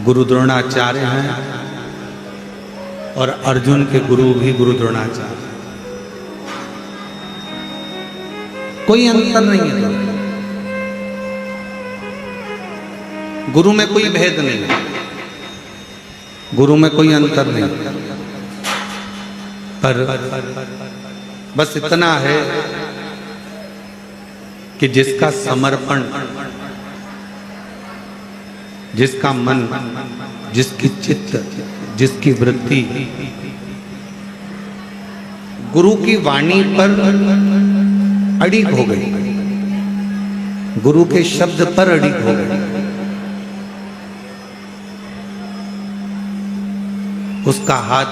गुरु द्रोणाचार्य हैं और अर्जुन के गुरु भी गुरु द्रोणाचार्य। कोई अंतर नहीं है, गुरु में कोई भेद नहीं है, गुरु में कोई अंतर नहीं, पर बस इतना है कि जिसका समर्पण, जिसका मन, जिसकी चित्त, जिसकी वृत्ति गुरु की वाणी पर अड़ी हो गई, गुरु के शब्द पर अड़ी हो गई, उसका हाथ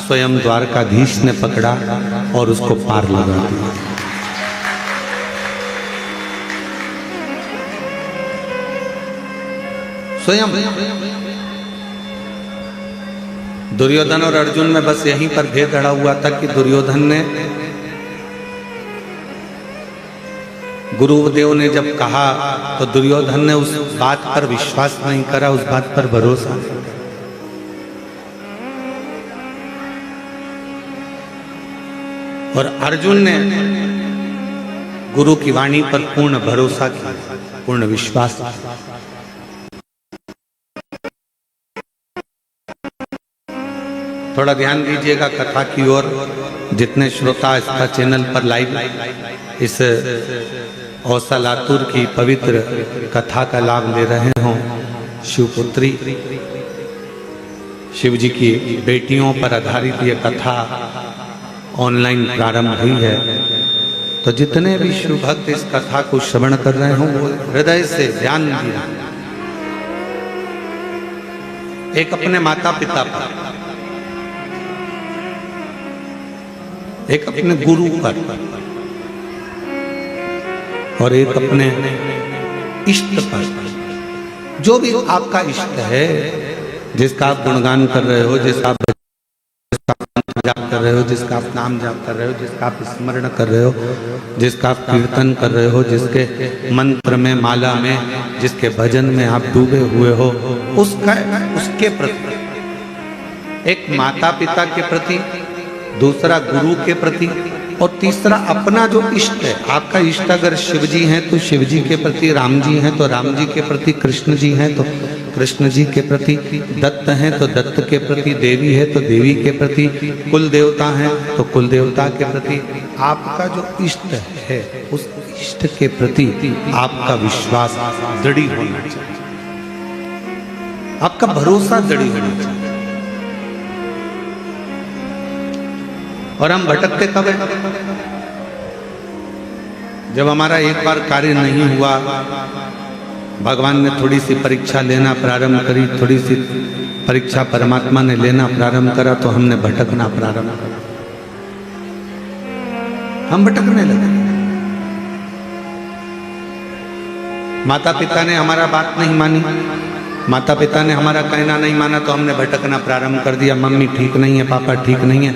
स्वयं द्वारकाधीश ने पकड़ा और उसको पार लगा दिया। स्वयं दुर्योधन और अर्जुन में बस यहीं पर भेद अड़ा हुआ था कि दुर्योधन ने, गुरुदेव ने जब कहा तो दुर्योधन ने उस बात पर विश्वास नहीं करा, उस बात पर भरोसा नहीं करा। और अर्जुन ने गुरु की वाणी पर पूर्ण भरोसा किया, पूर्ण विश्वास किया। थोड़ा ध्यान दीजिएगा कथा की ओर। जितने श्रोता इसका चैनल पर लाइव इस औसा लातूर की पवित्र कथा का लाभ ले रहे हों, शिवपुत्री शिव जी की बेटियों पर आधारित ये कथा ऑनलाइन प्रारंभ हुई है, तो जितने भी शिव भक्त इस कथा को श्रवण कर रहे हों वो हृदय से ध्यान दिया, एक अपने माता पिता पर, एक अपने गुरु पर और एक अपने इष्ट पर। जो भी आपका इष्ट है, जिसका आप गुणगान कर रहे हो, जिसका आप जाप कर रहे हो, जिसका आप नाम जाप कर रहे हो, जिसका आप स्मरण कर रहे हो, जिसका आप कीर्तन कर रहे हो, जिसके मंत्र में, माला में, जिसके भजन में आप डूबे हुए हो, उसके प्रति, एक माता पिता के प्रति, दूसरा गुरु के प्रति और तीसरा अपना जो इष्ट है। आपका इष्ट अगर शिव जी हैं तो शिव जी के प्रति, राम जी हैं तो राम जी के प्रति, कृष्ण जी हैं तो कृष्ण जी के प्रति, दत्त हैं तो दत्त के प्रति, देवी है तो देवी के प्रति, कुल देवता हैं तो कुल देवता के प्रति। आपका जो इष्ट है उस इष्ट के प्रति आपका विश्वास दृढ़ होना चाहिए, आपका भरोसा दृढ़ होना चाहिए। और हम भटकते कब है? जब हमारा एक बार कार्य नहीं हुआ, भगवान ने थोड़ी सी परीक्षा लेना प्रारंभ करी, थोड़ी सी परीक्षा परमात्मा ने लेना प्रारंभ करा तो हमने भटकना प्रारंभ करा, हम भटकने लगे। माता पिता ने हमारा बात नहीं मानी, माता पिता ने हमारा कहना नहीं माना तो हमने भटकना प्रारंभ कर दिया। मम्मी ठीक नहीं है, पापा ठीक नहीं है।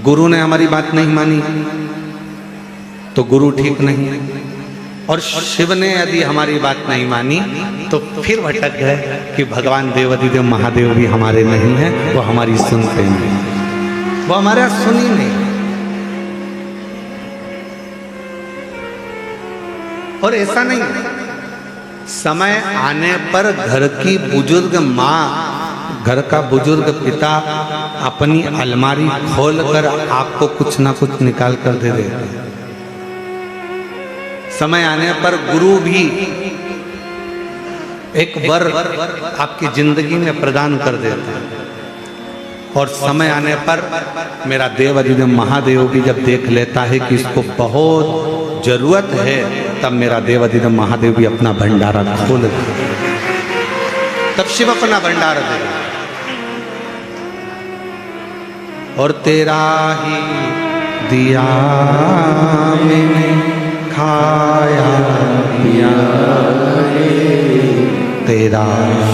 गुरु ने हमारी बात नहीं मानी तो गुरु ठीक नहीं है, और शिव ने यदि हमारी बात नहीं मानी तो फिर भटक गए कि भगवान देवाधिदेव महादेव भी हमारे नहीं हैं, वो हमारी सुनते नहीं, वो हमारा सुनी नहीं। और ऐसा नहीं, समय आने पर घर की बुजुर्ग माँ, घर का बुजुर्ग पिता अपनी अलमारी खोलकर आपको कुछ ना कुछ निकाल कर दे देते हैं। समय आने पर गुरु भी एक वर आपकी जिंदगी में प्रदान कर देते हैं, और समय आने पर मेरा देवाधिदेव महादेव भी जब देख लेता है कि इसको बहुत जरूरत है, तब मेरा देवाधिदेव महादेव भी अपना भंडारा खोल देता है, तब शिव अपना भंडारा देगा। और तेरा ही दिया मैंने खाया पिया है, तेरा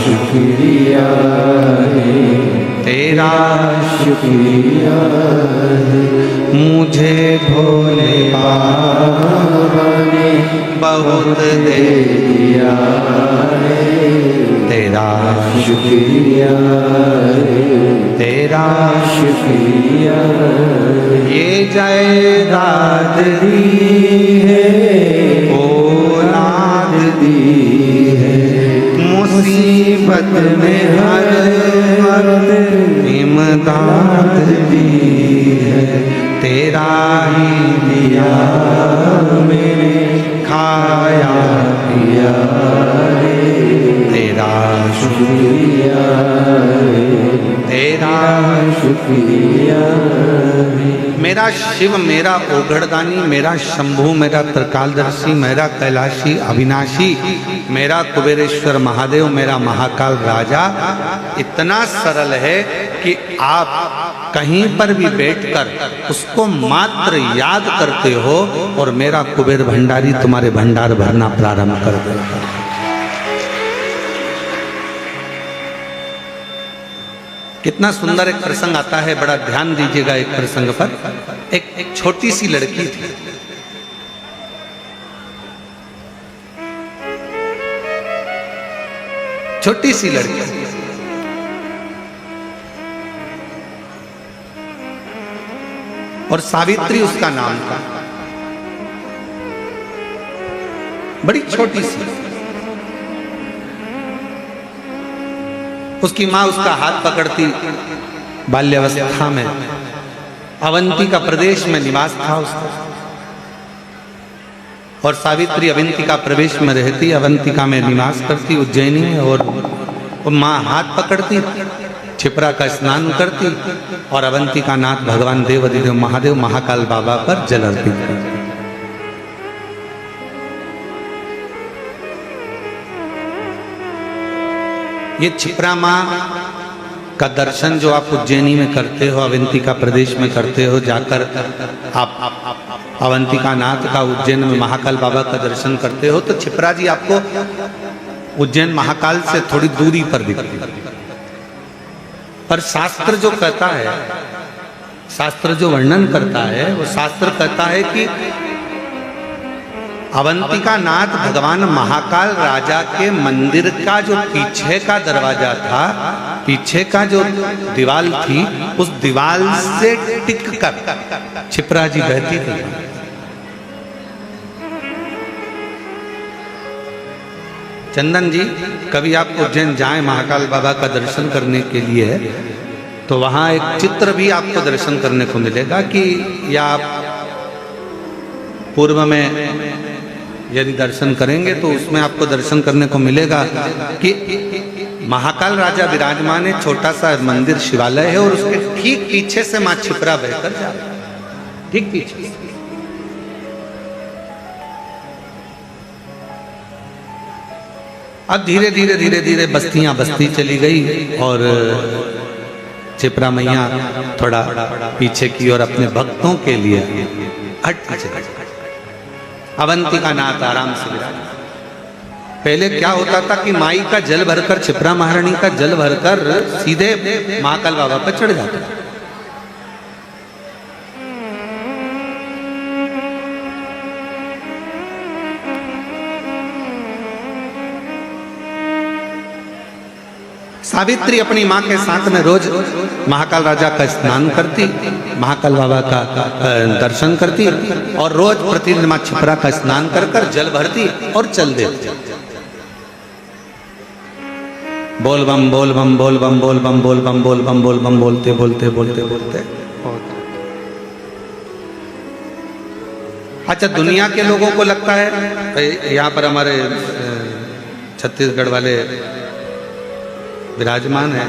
शुक्रिया है, तेरा शुक्रिया है, मुझे भोले बाबा ने बहुत दे दिया है, तेरा शुक्रिया। ये जायदाद दी है औलाद दी है, मुसीबत में हर वक्त इमदाद दी है। तेरा ही दिया मैंने खाया पिया रे, तेरा शुक्रिया रे, तेरा शुक्रिया रे। मेरा शिव, मेरा ओघड़दानी, मेरा शंभू, मेरा त्रिकालदर्शी, मेरा कैलाशी अविनाशी, मेरा कुबेरेश्वर महादेव, मेरा महाकाल राजा इतना सरल है कि आप कहीं पर भी बैठकर उसको मात्र याद करते हो और मेरा कुबेर भंडारी तुम्हारे भंडार भरना प्रारंभ कर देगा। कितना सुंदर एक प्रसंग आता है, बड़ा ध्यान दीजिएगा एक प्रसंग पर। एक छोटी सी लड़की थी, छोटी सी लड़की, और सावित्री उसका नाम था। बड़ी छोटी सी, उसकी माँ उसका हाथ पकड़ती बाल्यावस्था में। अवंती का प्रदेश में निवास था उसका, और सावित्री अवंतिका प्रदेश में रहती, अवंतिका में निवास करती उज्जैनी में। और वो माँ हाथ पकड़ती, छिपरा का स्नान करती और अवंतिका नाथ भगवान देव अधिदेव महादेव महाकाल बाबा पर जल अर्पित करती। ये छिपरा माँ का दर्शन जो आप उज्जैनी में करते हो, अवंतिका प्रदेश में करते हो, जाकर आप अवंतिका नाथ का उज्जैन में महाकाल बाबा का दर्शन करते हो, तो छिपरा जी आपको उज्जैन महाकाल से थोड़ी दूरी पर दिखती है। पर शास्त्र जो कहता है, शास्त्र जो वर्णन करता है, वो शास्त्र कहता है कि अवंतिका नाथ भगवान महाकाल राजा के मंदिर का जो पीछे का दरवाजा था, पीछे का जो दीवाल थी, उस दीवाल से टिक कर छिपरा जी बहती थी। चंदन जी, कभी आप उज्जैन जाएं महाकाल बाबा का दर्शन करने के लिए, तो वहां एक चित्र भी आपको दर्शन करने को मिलेगा कि, या आप पूर्व में यदि दर्शन करेंगे तो उसमें आपको दर्शन करने को मिलेगा कि महाकाल राजा विराजमान है, छोटा सा मंदिर शिवालय है, और उसके ठीक पीछे से मां छिपरा बहकर जा रही है, ठीक पीछे। अब धीरे धीरे धीरे धीरे बस्तियां बस्ती चली गई और छिपरा मैया थोड़ा पीछे की और अपने भक्तों के लिए हट चली। अवंतिका नाथ आराम से विराज। पहले क्या होता था कि माई का जल भरकर, छिपरा महारानी का जल भरकर सीधे महाकाल बाबा पर चढ़ जाता। सावित्री अपनी माँ के साथ में रोज महाकाल राजा का स्नान करती, महाकाल बाबा का दर्शन करती, और रोज प्रतिदिन माँ छिपरा का स्नान कर कर जल भरती और चल देती। बोल बम बोल बम बोल बम बोल बम बोल बम बोल बम बोल बम बोलते बोलते बोलते बोलते। अच्छा, दुनिया के लोगों को लगता है, यहाँ पर हमारे छत्तीसगढ़ वाले विराजमान है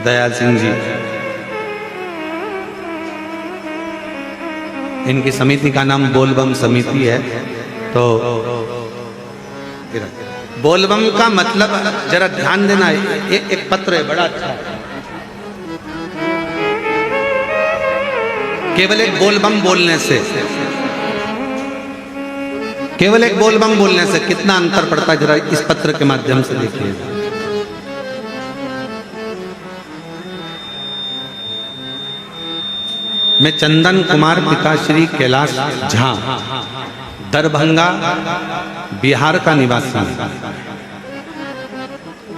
दयाल सिंह जी, इनकी समिति का नाम बोलबम समिति है। तो बोलबम का मतलब जरा ध्यान देना, एक पत्र है बड़ा अच्छा, केवल एक बोलबम बोलने से, केवल एक बोलबम बोलने से कितना अंतर पड़ता है, जरा इस पत्र के माध्यम से देखिए। मैं चंदन कुमार पिताश्री कैलाश झा, दरभंगा बिहार का निवासी हूं।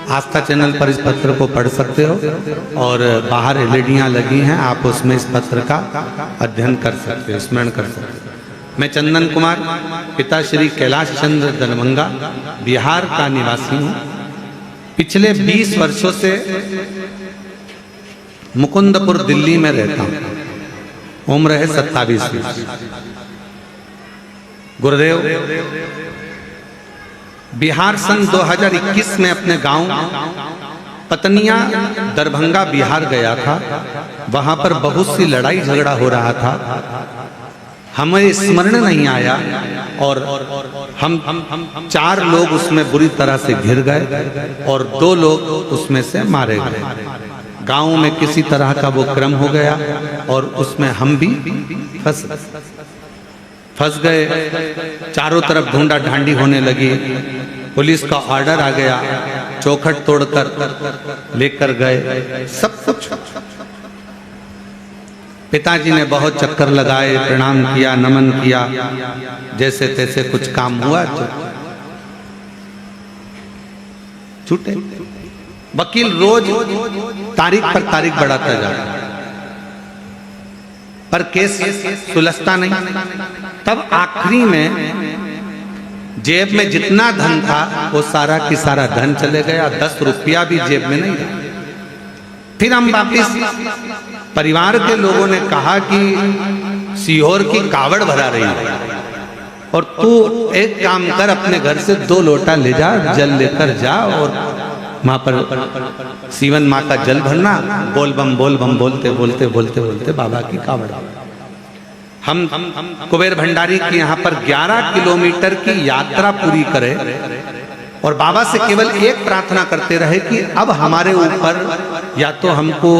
आस्था चैनल पर इस पत्र को पढ़ सकते हो और बाहर एलईडियां लगी हैं, आप उसमें इस पत्र का अध्ययन कर सकते हो, स्मरण कर सकते हो। मैं चंदन कुमार, पिता श्री कैलाश चंद्र दरभंगा, बिहार का निवासी हूँ। पिछले 20 वर्षों से मुकुंदपुर दिल्ली में रहता हूँ। उम्र है 27 वर्ष। गुरुदेव, बिहार सन 2021 में अपने गांव पतनिया दरभंगा बिहार गया था। वहां पर बहुत सी लड़ाई झगड़ा हो रहा था, हमें स्मरण नहीं आया और हम 4 लोग उसमें बुरी तरह से घिर गए और 2 लोग उसमें से मारे गए। गांव में किसी तरह का वो क्रम हो गया और उसमें हम भी फंस गए। चारों तरफ ढूंढा ढांडी होने लगी। पुलिस का ऑर्डर आ गया, चौखट तोड़कर लेकर गए सब कुछ। पिताजी ने बहुत चक्कर लगाए, प्रणाम किया, नमन किया, जैसे तैसे कुछ काम हुआ, छूटे। वकील रोज तारीख पर तारीख बढ़ाता जा रहा पर केस सुलझता नहीं। तब आखिरी में जेब में जितना धन था वो सारा की सारा धन चले गया, 10 रुपया भी जेब में नहीं था। फिर हम वापिस परिवार के लोगों ने कहा कि सीहोर की कावड़ भरा रही है और तू एक काम कर, अपने घर से 2 लोटा ले जा, जल लेकर जा और वहां पर सीवन माँ का जल भरना, बोल बम बोलते बोलते बोलते बोलते बाबा की कावड़। हम कुबेर भंडारी की यहाँ पर 11 किलोमीटर की यात्रा पूरी करें और बाबा से केवल एक प्रार्थना करते रहे कि अब हमारे ऊपर या तो हमको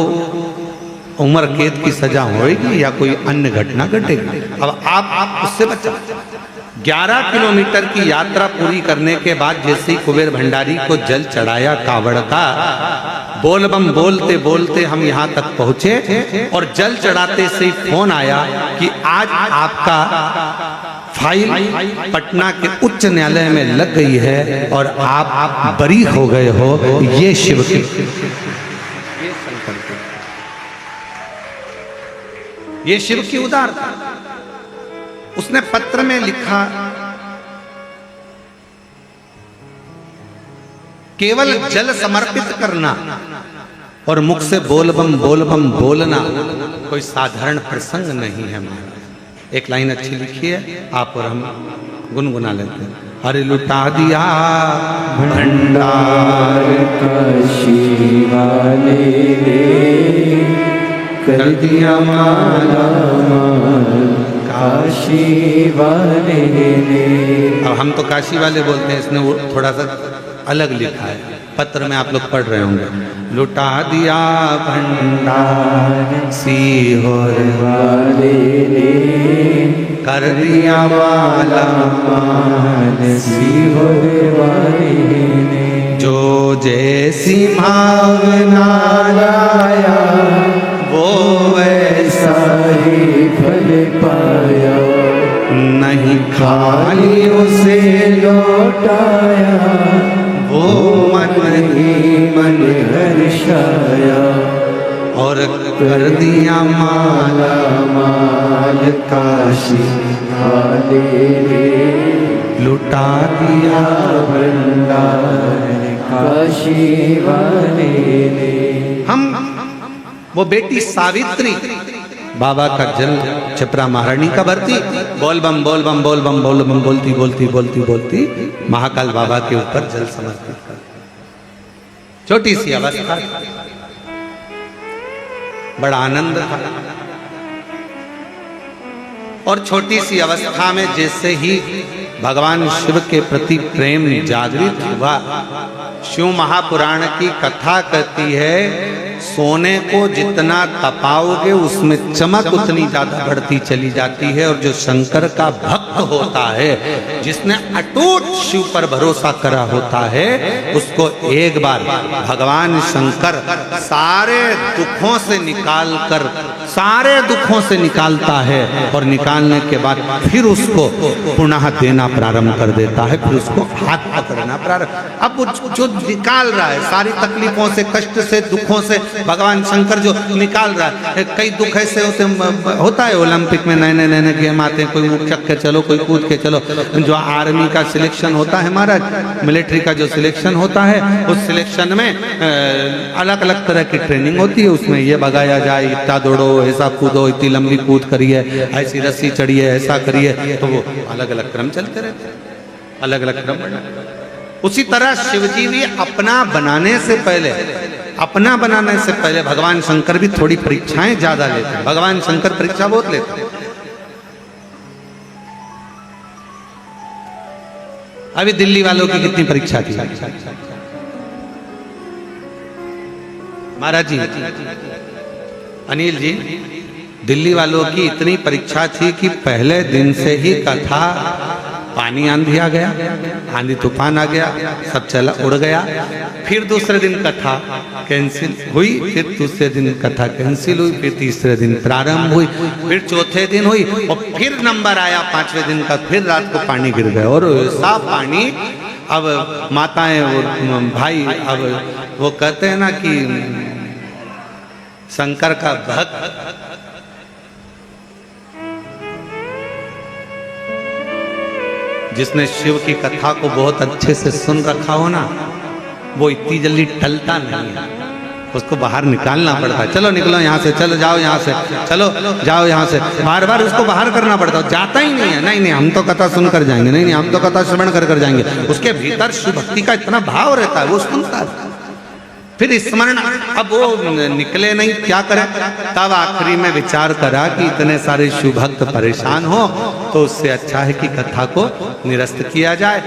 उम्र कैद की सजा होगी या कोई अन्य घटना घटेगी, अब आप उससे बचा। 11 किलोमीटर की यात्रा पूरी करने के बाद जैसे ही कुबेर भंडारी को जल चढ़ाया कावड़ का, बोल बम बोलते बोलते हम यहाँ तक पहुंचे और जल चढ़ाते से ही फोन आया कि आज आपका फाइल पटना के उच्च न्यायालय में लग गई है और आप बरी हो गए हो। ये शिव की, ये शिव की उदारता। उसने पत्र में लिखा, केवल जल समर्पित करना और मुख से बोल बम बोलना कोई साधारण प्रसंग नहीं है महाराज। एक लाइन अच्छी लिखी है, आप और हम गुनगुना लेते हैं। अरे लुटा दिया भंडार काशी वाले ने, कर दिया माला माल काशी वाले ने। अब हम तो काशी वाले बोलते हैं, इसने वो थोड़ा सा अलग लिखा है, पत्र में आप लोग पढ़ रहे होंगे। लुटा दिया भंडार सीहोर वाले ने, कर दिया माला माल सीहोर वाले ने। जो जैसी भावना लाया वो वैसा ही फल पाया, नहीं खाली उसे लौटाया, वो मन ही मन हर्षाया। और कर दिया माला माल काशी वाले ने, लुटा दिया भंडार काशी वाले ने। हम वो बेटी सावित्री बाबा का जल छपरा महारानी का भरती, बोल बम बोलती बोलती बोलती बोलती महाकाल बाबा के ऊपर जल समर्पित कर। छोटी सी अवस्था, बड़ा आनंद था। और छोटी सी अवस्था में जैसे ही भगवान शिव के प्रति प्रेम जागृत हुआ, शिव महापुराण की कथा कहती है सोने को जितना तपाओगे उसमें चमक उतनी ज्यादा बढ़ती चली जाती है। और जो शंकर का भक्त होता है, जिसने अटूट शिव पर भरोसा करा होता है, उसको एक बार भगवान शंकर सारे दुखों से निकालता है और निकालने के बाद फिर उसको पुनः देना प्रारंभ कर देता है, फिर उसको हाथ पकड़ना प्रारंभ। अब जो निकाल रहा है सारी तकलीफों से, कष्ट से, दुखों से, भगवान शंकर जो निकाल रहा है। कई दुख ऐसे होता है ओलंपिक में नए नए गेम आते हैं, कोई उछक के चलो, कोई कूद के चलो। जो आर्मी का सिलेक्शन होता है हमारा, मिलिट्री का जो सिलेक्शन होता है, उस सिलेक्शन में अलग अलग तरह की ट्रेनिंग होती है। उसमें ये भगाया जाए, इतना दौड़ो, ऐसा कूदो, इतनी लंबी कूद करिए, ऐसी रस्सी चढ़िए, ऐसा करिए, तो वो अलग अलग क्रम चलते रहते हैं, अलग अलग क्रम। उसी तरह शिवजी भी अपना बनाने से पहले भगवान शंकर भी थोड़ी परीक्षाएं ज्यादा लेते हैं। भगवान शंकर परीक्षा बहुत लेते हैं। अभी दिल्ली वालों की कितनी परीक्षा थी महाराज जी, अनिल जी, दिल्ली वालों की इतनी परीक्षा थी कि पहले दिन से ही कथा, पानी आंधी आ गया, आंधी तूफान आ गया, सब चला उड़ गया। फिर दूसरे दिन कथा कैंसिल हुई, फिर दूसरे दिन कथा कैंसिल हुई, फिर तीसरे दिन प्रारंभ हुई, फिर चौथे दिन हुई, और फिर नंबर आया पांचवें दिन का, फिर रात को पानी गिर गया। और ऐसा पानी, अब माताएं और भाई, अब वो कहते हैं ना कि शंकर का भक्त जिसने शिव की कथा को बहुत अच्छे से सुन रखा हो ना, वो इतनी जल्दी टलता नहीं है, उसको बाहर निकालना पड़ता है। चलो निकलो यहाँ से, चलो जाओ यहाँ से, चलो जाओ यहाँ से, बार बार उसको बाहर करना पड़ता है। जाता ही नहीं है, नहीं हम तो कथा सुन कर जाएंगे, नहीं हम तो कथा श्रवण कर जाएंगे। उसके भीतर शिव भक्ति का इतना भाव रहता है, वो सुनता है। फिर स्मरण, अब वो निकले नहीं, क्या करें? तब आखिरी में विचार करा कि इतने सारे शिव भक्त परेशान हो, तो उससे अच्छा है कि कथा को निरस्त किया जाए।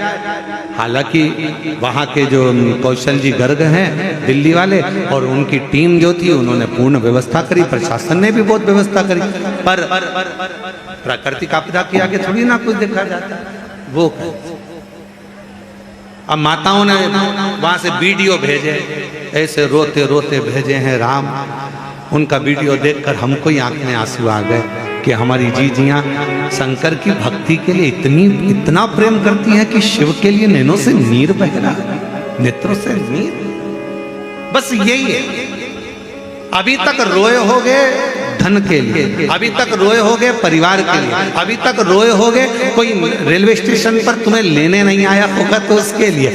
हालांकि वहाँ के जो कौशल जी गर्ग हैं दिल्ली वाले, और उनकी टीम जो थी, उन्होंने पूर्ण व्यवस्था करी, प्रशासन ने भी बहुत व्यवस्था करी, पर प्राकृतिक आपदा के आगे थोड़ी ना कुछ देखा जाता वो। अब माताओं ने वहां से वीडियो भेजे, ऐसे रोते रोते भेजे हैं राम। उनका वीडियो देखकर हमको ही आंख में आंसू आ गए कि हमारी जीजियां शंकर की भक्ति के लिए इतना प्रेम करती हैं कि शिव के लिए नैनों से नीर बह रहा है, नेत्रों से नीर। बस यही है। अभी तक रोए होगे धन के लिए, अभी तक रोए होगे परिवार के लिए, अभी तक रोए होगे कोई रेलवे स्टेशन पर तुम्हें लेने नहीं आया होगा तो उसके लिए,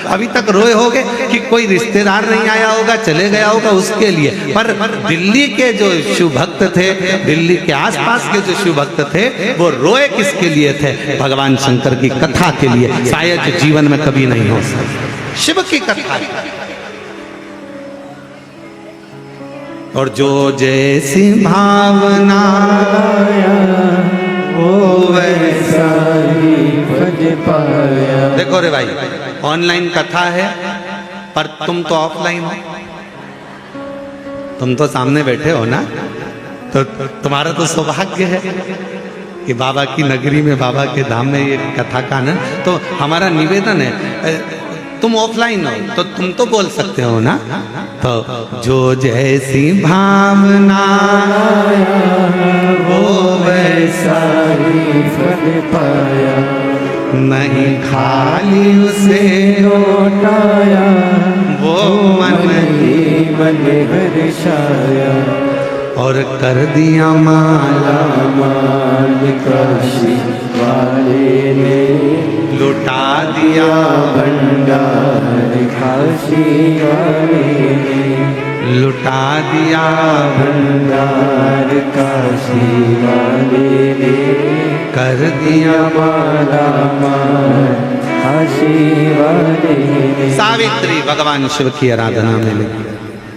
अभी तक रोए होगे कि कोई रिश्तेदार नहीं आया होगा, चले गया होगा उसके लिए। पर दिल्ली के जो शिव भक्त थे, दिल्ली के आसपास के जो शिव भक्त थे, वो रोए किसके लिए थे? भगवान शंकर की कथा के लिए। शायद जीवन में कभी नहीं हो सकता शिव की कथा। और जो जैसी भावना वो वैसा ही भज पाया। देखो रे भाई, ऑनलाइन कथा है पर तुम तो ऑफलाइन हो, तुम तो सामने बैठे हो ना, तो तुम्हारा तो सौभाग्य है कि बाबा की नगरी में, बाबा के धाम में ये कथा का ना। तो हमारा निवेदन है, तुम ऑफलाइन हो तो तुम तो बोल सकते हो ना। तो जो जैसी भावना वो वैसा ही फल पाया, नहीं खाली उसे लौटाया, वो मन ही मन हर्षाया। और कर दिया माला माल काशी वाले ने, लुटा दिया भंडार काशी वाले ने, लुटा दिया भंडार काशी वाले ने, कर दिया माला माल काशी वाले ने। सावित्री भगवान शिव की आराधना में लगी,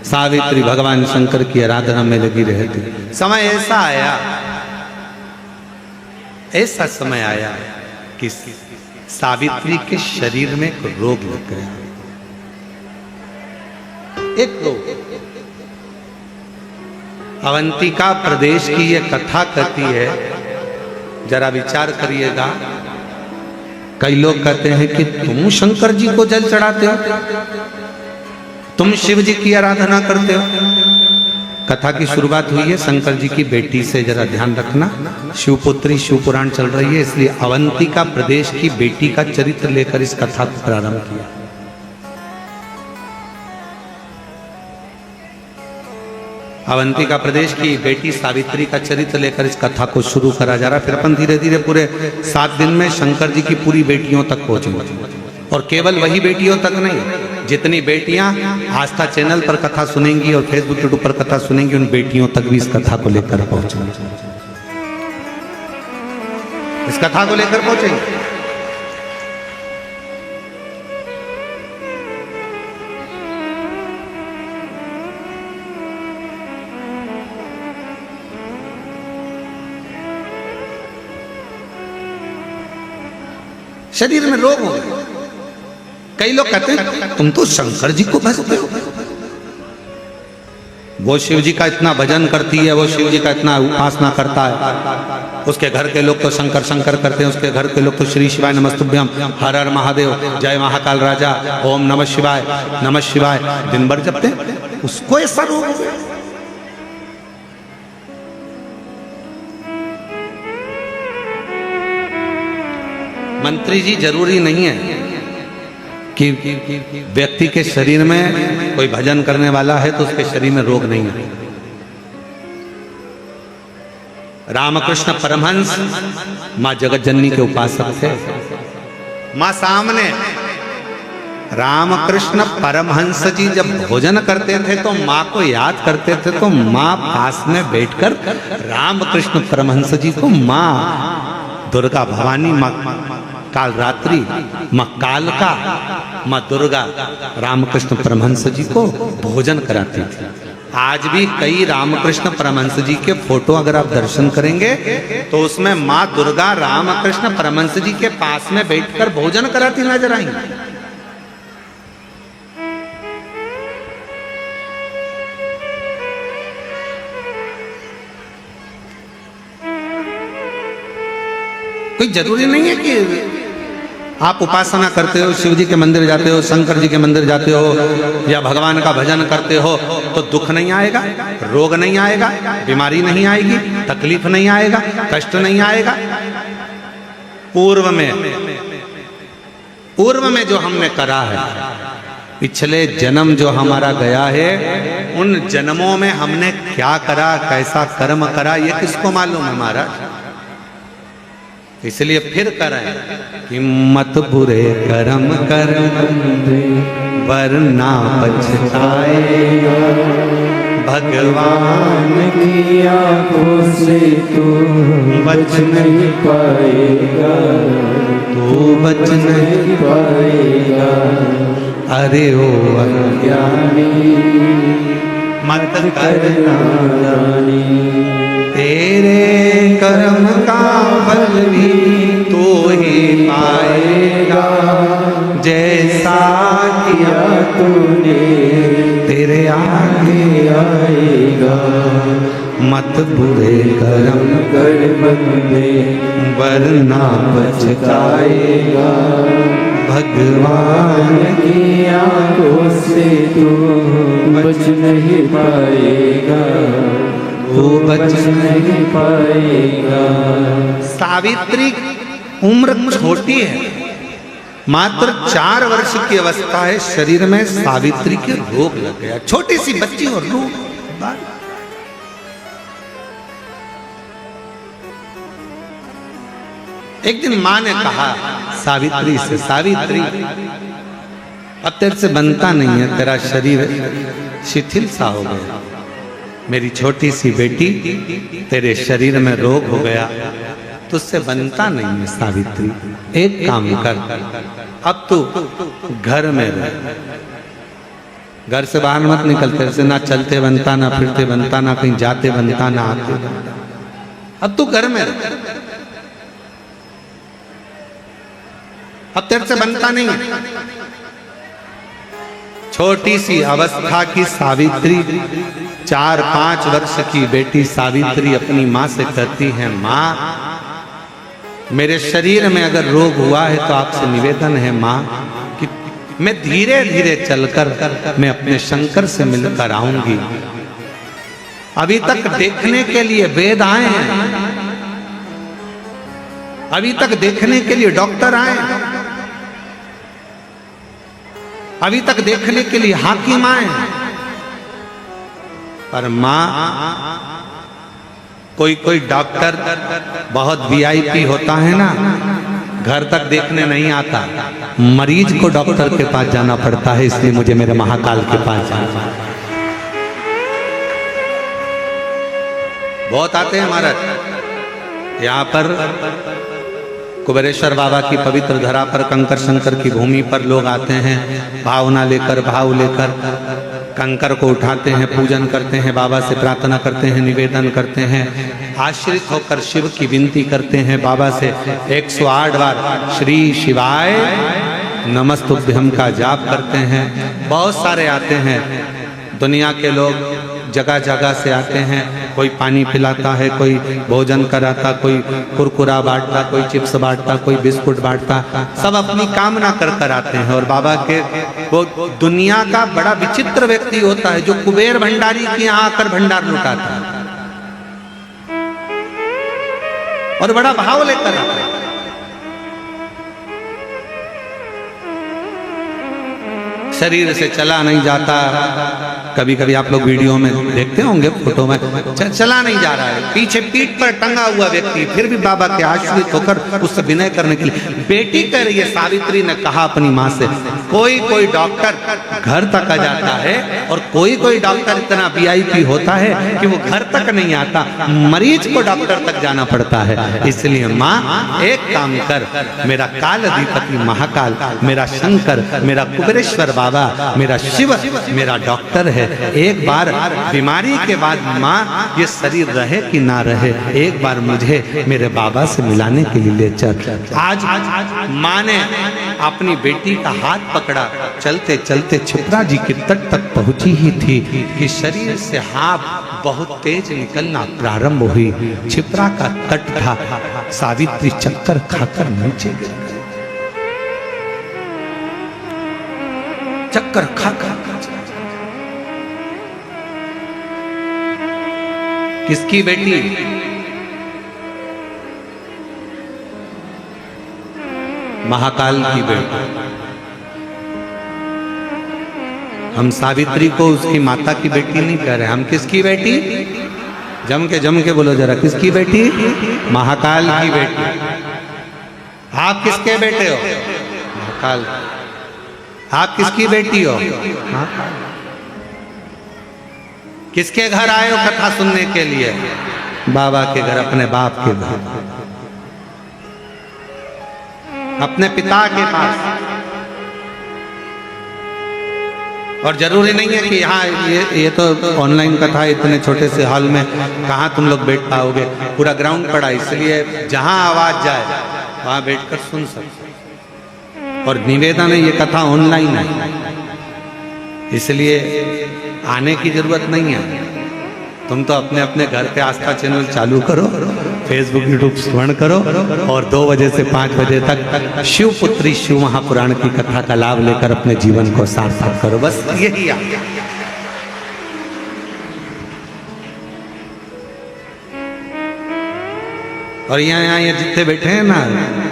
सावित्री भगवान शंकर की आराधना में लगी रहती। समय ऐसा आया, ऐसा समय आया कि सावित्री के शरीर में एक रोग लग गया, एक रोग। अवंतिका प्रदेश की ये कथा कहती है, जरा विचार करिएगा। कई लोग कहते हैं कि तुम शंकर जी को जल चढ़ाते हो, तुम शिव जी की आराधना करते हो। कथा की शुरुआत हुई है शंकर जी की बेटी से, जरा ध्यान रखना। शिवपुत्री शिव पुराण चल रही है, इसलिए अवंतिका प्रदेश की बेटी का चरित्र लेकर इस कथा को प्रारंभ किया। अवंतिका प्रदेश की बेटी सावित्री का चरित्र लेकर इस कथा को शुरू करा जा रहा। फिर अपन धीरे धीरे पूरे 7 दिन में शंकर जी की पूरी बेटियों तक पहुंचेंगे, और केवल वही बेटियों तक नहीं, जितनी बेटियां आस्था चैनल पर कथा सुनेंगी और फेसबुक यूट्यूब पर कथा सुनेंगी, उन बेटियों तक भी इस कथा को लेकर पहुंचेंगे, इस कथा को लेकर पहुंचेंगे। शरीर में रोग हो गए। कई लोग कहते हैं तुम तो शंकर जी को भजते हो, वो शिव जी का इतना भजन करती है, वो शिव जी का इतना उपासना करता है, उसके घर के लोग तो शंकर शंकर करते हैं, उसके घर के लोग तो श्री शिवाय नमस्तुभ्यम, हर हर महादेव, जय महाकाल राजा, ओम नमः शिवाय दिन भर जपते हैं। उसको ऐसा रोग हो गया। मंत्री जी, जरूरी नहीं है कि व्यक्ति के शरीर में कोई भजन करने वाला है तो उसके शरीर में रोग नहीं है। रामकृष्ण परमहंस मां जगतजननी के उपासक थे। मां सामने रामकृष्ण परमहंस जी जब भोजन करते थे तो मां को याद करते थे, तो मां पास में बैठकर रामकृष्ण परमहंस जी को मां दुर्गा भवानी, मां कालरात्रि, मां कालका, मां दुर्गा रामकृष्ण परमहंस जी को भोजन कराती थी। आज भी कई रामकृष्ण परमहंस जी के फोटो अगर आप दर्शन करेंगे तो उसमें मां दुर्गा रामकृष्ण परमहंस जी के पास में बैठकर भोजन कराती नजर आएंगी। कोई जरूरी नहीं है कि आप उपासना करते हो, शिव जी के मंदिर जाते हो, शंकर जी के मंदिर जाते हो, या भगवान का भजन करते हो तो दुख नहीं आएगा, रोग नहीं आएगा, बीमारी नहीं आएगी, तकलीफ नहीं आएगा, कष्ट नहीं आएगा। पूर्व में जो हमने करा है, पिछले जन्म जो हमारा गया है, उन जन्मों में हमने क्या करा, कैसा कर्म करा, ये किसको मालूम है महाराज। इसलिए फिर करें कि मत बुरे कर्म कर वरना पछताएगा, भगवान की आंखों से तू बच नहीं पाएगा, तू बच नहीं पाएगा। अरे ओ अज्ञानी मत करना जानी, तेरे कर्म का फल भी तू ही पाएगा, जैसा किया तूने तेरे आगे आएगा। मत बुरे कर्म कर बंदे वरना पछताएगा, भगवान की आंखों से तू बच नहीं पाएगा, तू बच नहीं पाएगा। सावित्री उम्र छोटी है, मात्र 4 वर्ष की अवस्था है, शरीर में सावित्री के रोग लग गया। छोटी सी बच्ची और रोग। एक दिन मां ने कहा सावित्री से, सावित्री अब तेरे से बनता नहीं है, तेरा शरीर शिथिल सा हो गया, मेरी छोटी सी बेटी तेरे शरीर में रोग हो गया, तुझसे बनता नहीं है सावित्री। एक काम कर, अब तू घर में रह, घर से बाहर मत निकल, तेरे से ना चलते बनता, ना फिरते बनता, ना कहीं जाते बनता, ना आते बनता। अब तू घर में रह, अब तेरे से बनता नहीं है। छोटी सी अवस्था की सावित्री, 4-5 वर्ष की बेटी सावित्री अपनी माँ से कहती है, माँ मेरे शरीर में अगर रोग हुआ है तो आपसे निवेदन है माँ कि मैं धीरे धीरे चलकर मैं अपने शंकर से मिलकर आऊंगी। अभी तक देखने के लिए वेद आए हैं, अभी तक देखने के लिए डॉक्टर आए हैं, अभी तक देखने के लिए हाकिम आए हैं, पर मां कोई डॉक्टर बहुत वीआईपी होता है ना, घर तक देखने नहीं आता, मरीज को डॉक्टर के पास जाना पड़ता है। इसलिए मुझे मेरे महाकाल के पास जाना है। बहुत आते हैं महाराज यहाँ पर कुबेरेश्वर बाबा की पवित्र धरा पर, कंकर शंकर की भूमि पर लोग आते हैं, भावना लेकर, भाव लेकर कंकर को उठाते हैं, पूजन करते हैं, बाबा से प्रार्थना करते हैं, निवेदन करते हैं, आश्रित होकर शिव की विनती करते हैं, बाबा से 108 बार श्री शिवाय नमस्तुभ्यम का जाप करते हैं। बहुत सारे आते हैं, दुनिया के लोग जगह जगह से आते हैं, कोई पानी पिलाता है, कोई भोजन कराता, कोई कुरकुरा बांटता, कोई चिप्स बांटता, कोई बिस्कुट बांटता, सब अपनी कामना कर कर आते हैं। और बाबा के वो दुनिया का बड़ा विचित्र व्यक्ति होता है जो कुबेर भंडारी के यहाँ आकर भंडार लुटाता है और बड़ा भाव लेकर आता है। शरीर से चला नहीं जाता, कभी कभी आप लोग वीडियो में देखते होंगे, फोटो में चला नहीं जा रहा है, पीछे पीठ पर टंगा हुआ व्यक्ति, फिर भी बाबा के आश्रित होकर उससे विनय करने के लिए। बेटी कह रही है, सावित्री ने कहा अपनी माँ से, कोई डॉक्टर घर तक आ जाता है और कोई डॉक्टर इतना वीआईपी होता है कि वो घर तक नहीं आता, मरीज को डॉक्टर तक जाना पड़ता है। इसलिए माँ एक काम कर, मेरा काल अधिपति महाकाल, मेरा शंकर, मेरा कुबेरेश्वर बाबा, मेरा शिव मेरा डॉक्टर है, एक बार बीमारी के बाद माँ ये शरीर रहे कि ना रहे, एक बार मुझे मेरे बाबा से मिलाने के लिए ले चल। आज माँ ने अपनी बेटी का हाथ पकड़ा, चलते चलते छिपरा जी के तट तक पहुंची ही थी कि शरीर से हाथ बहुत तेज निकलना प्रारंभ हुई। छिपरा का तट था, सावित्री चक्कर खाकर नीचे गिर गई, चक्कर खाकर। किसकी बेटी? महाकाल की बेटी। हम सावित्री को उसकी माता की बेटी नहीं कह रहे, हम किसकी बेटी? जम के बोलो जरा, किसकी बेटी? महाकाल की बेटी। आप किसके बेटे हो? महाकाल। आप किसकी बेटी हो? किसके घर आए हो कथा सुनने के लिए? बाबा के घर, अपने बाप के घर, अपने पिता के पास। और जरूरी नहीं है कि यहाँ ये तो ऑनलाइन कथा है, इतने छोटे से हॉल में कहाँ तुम लोग बैठ पाओगे, पूरा ग्राउंड पड़ा, इसलिए जहाँ आवाज जाए वहाँ बैठकर सुन सकते। और निवेदन है, ये कथा ऑनलाइन है, इसलिए आने की जरूरत नहीं है। तुम तो अपने अपने घर पे आस्था चैनल चालू करो, फेसबुक यूट्यूब स्वर्ण करो और 2 बजे से 5 बजे तक शिवपुत्री शिव महापुराण की कथा का लाभ लेकर अपने जीवन को सार्थक करो। बस यही है। और यहाँ ये जितने बैठे हैं ना,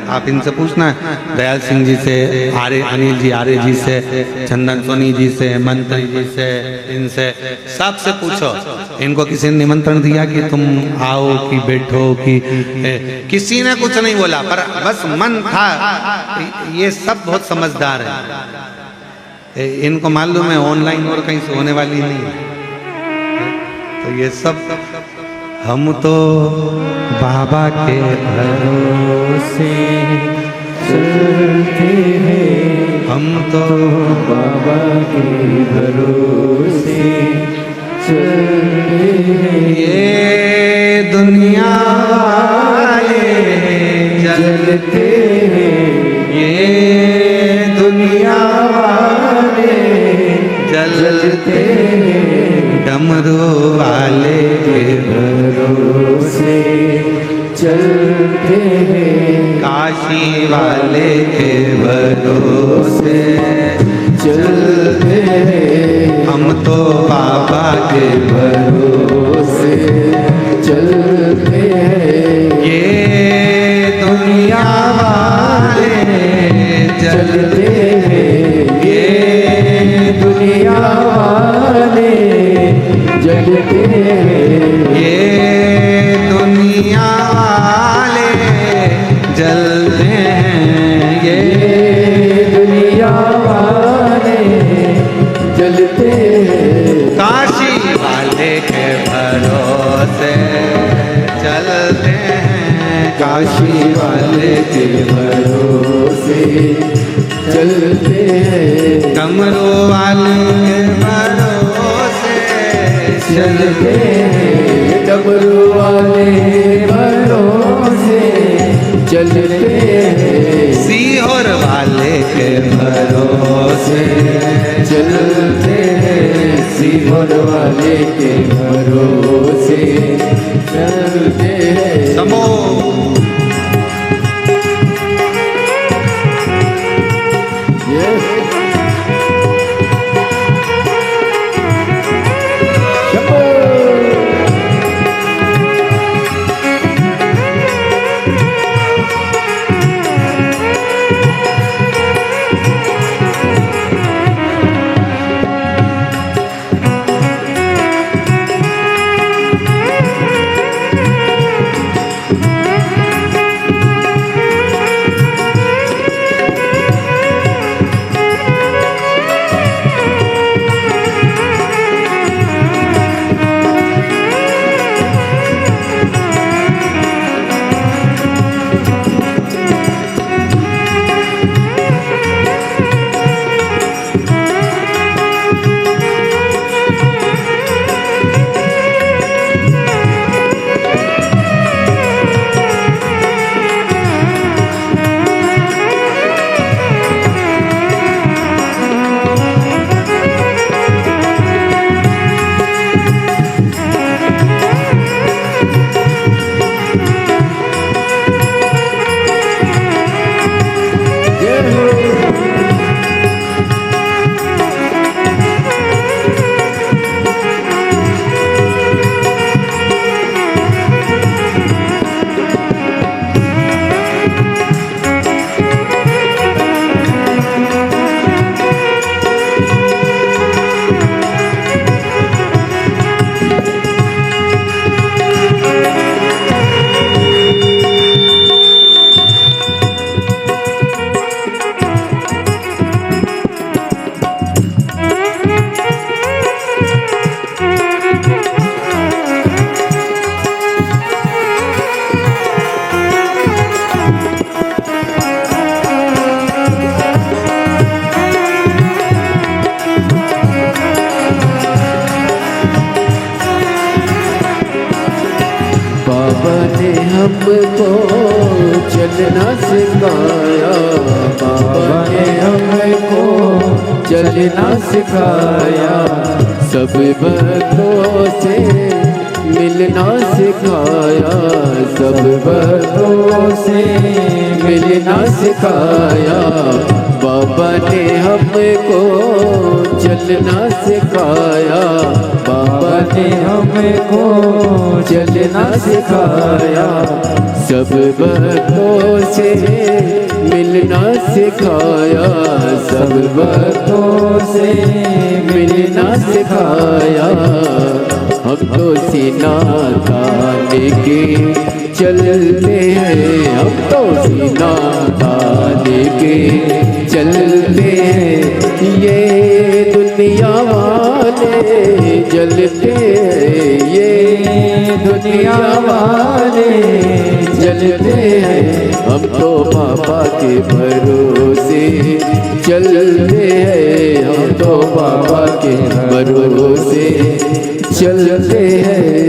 आप इनसे पूछना, दयाल सिंह जी से, अनिल जी आर्य जी से, चंदन सोनी जी से, मंत्री जी से, इनसे सबसे पूछो, इनको किसी ने निमंत्रण दिया कि तुम आओ कि बैठो कि किसी ने कुछ नहीं बोला, पर बस मन था। ये सब बहुत समझदार है, इनको मालूम है ऑनलाइन और कहीं से होने वाली नहीं है। तो ये सब हम तो बाबा के भरोसे चलते हैं, हम तो बाबा के भरोसे चलते हैं। ये दुनिया वाले जलते हैं, ये दुनिया वाले चलते हैं हम तो बाबा के भरोसे चलते हैं। ये दुनिया वाले चलते हैं ये दुनिया वाले जलते हैं। ये दुनिया वाले जलते हैं। ये दुनिया वाले जलते हैं। काशी वाले के भरोसे चलते हैं। काशी वाले के भरोसे चलते हैं। डमरू वाले के भरोसे चलते हैं। डमरू वाले भरोसे चलते हैं। सीहोर वाले के भरोसे चलते हैं। सीहोर वाले के भरोसे चलते हैं। समो बाबा ने हमको चलना सिखाया। बाबा ने हमको चलना सिखाया। सब भक्तों से मिलना सिखाया। सब भक्तों से मिलना सिखाया। बाबा ने हमको चलना सिखाया। बाबा ने हमको चलना सिखाया। सब भक्तों से मिलना सिखाया। सब भक्तों से मिलना सिखाया। हम तो सीना ताने के चलते हैं। हम तो सीना ताने के चलते हैं। ये दुनिया वाले जलते हैं। ये दुनिया वाले जलते हैं। हम तो बाबा के भरोसे चलते हैं। हम तो बाबा के भरोसे चलते हैं।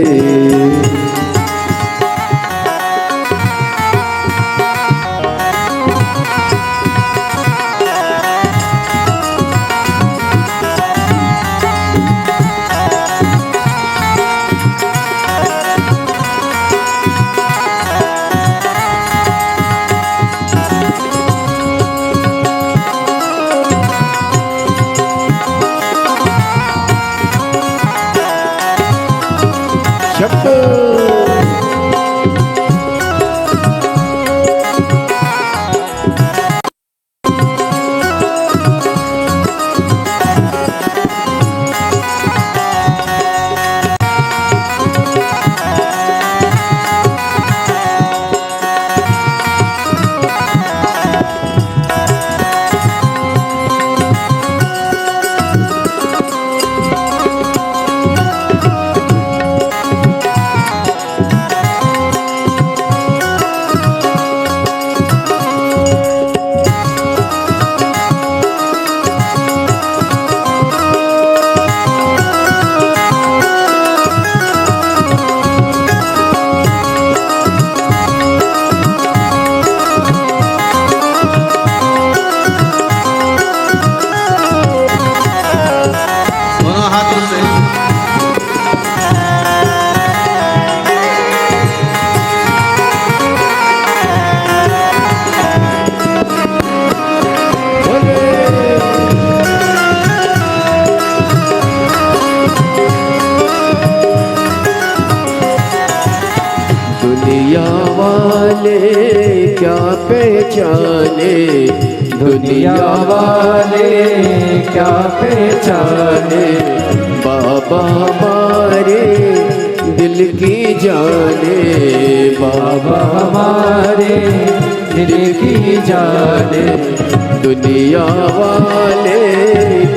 वाले क्या पहचाने, दुनिया वाले क्या पहचाने, बाबा हमारे दिल की जाने, बाबा हमारे दिल की जाने। दुनिया वाले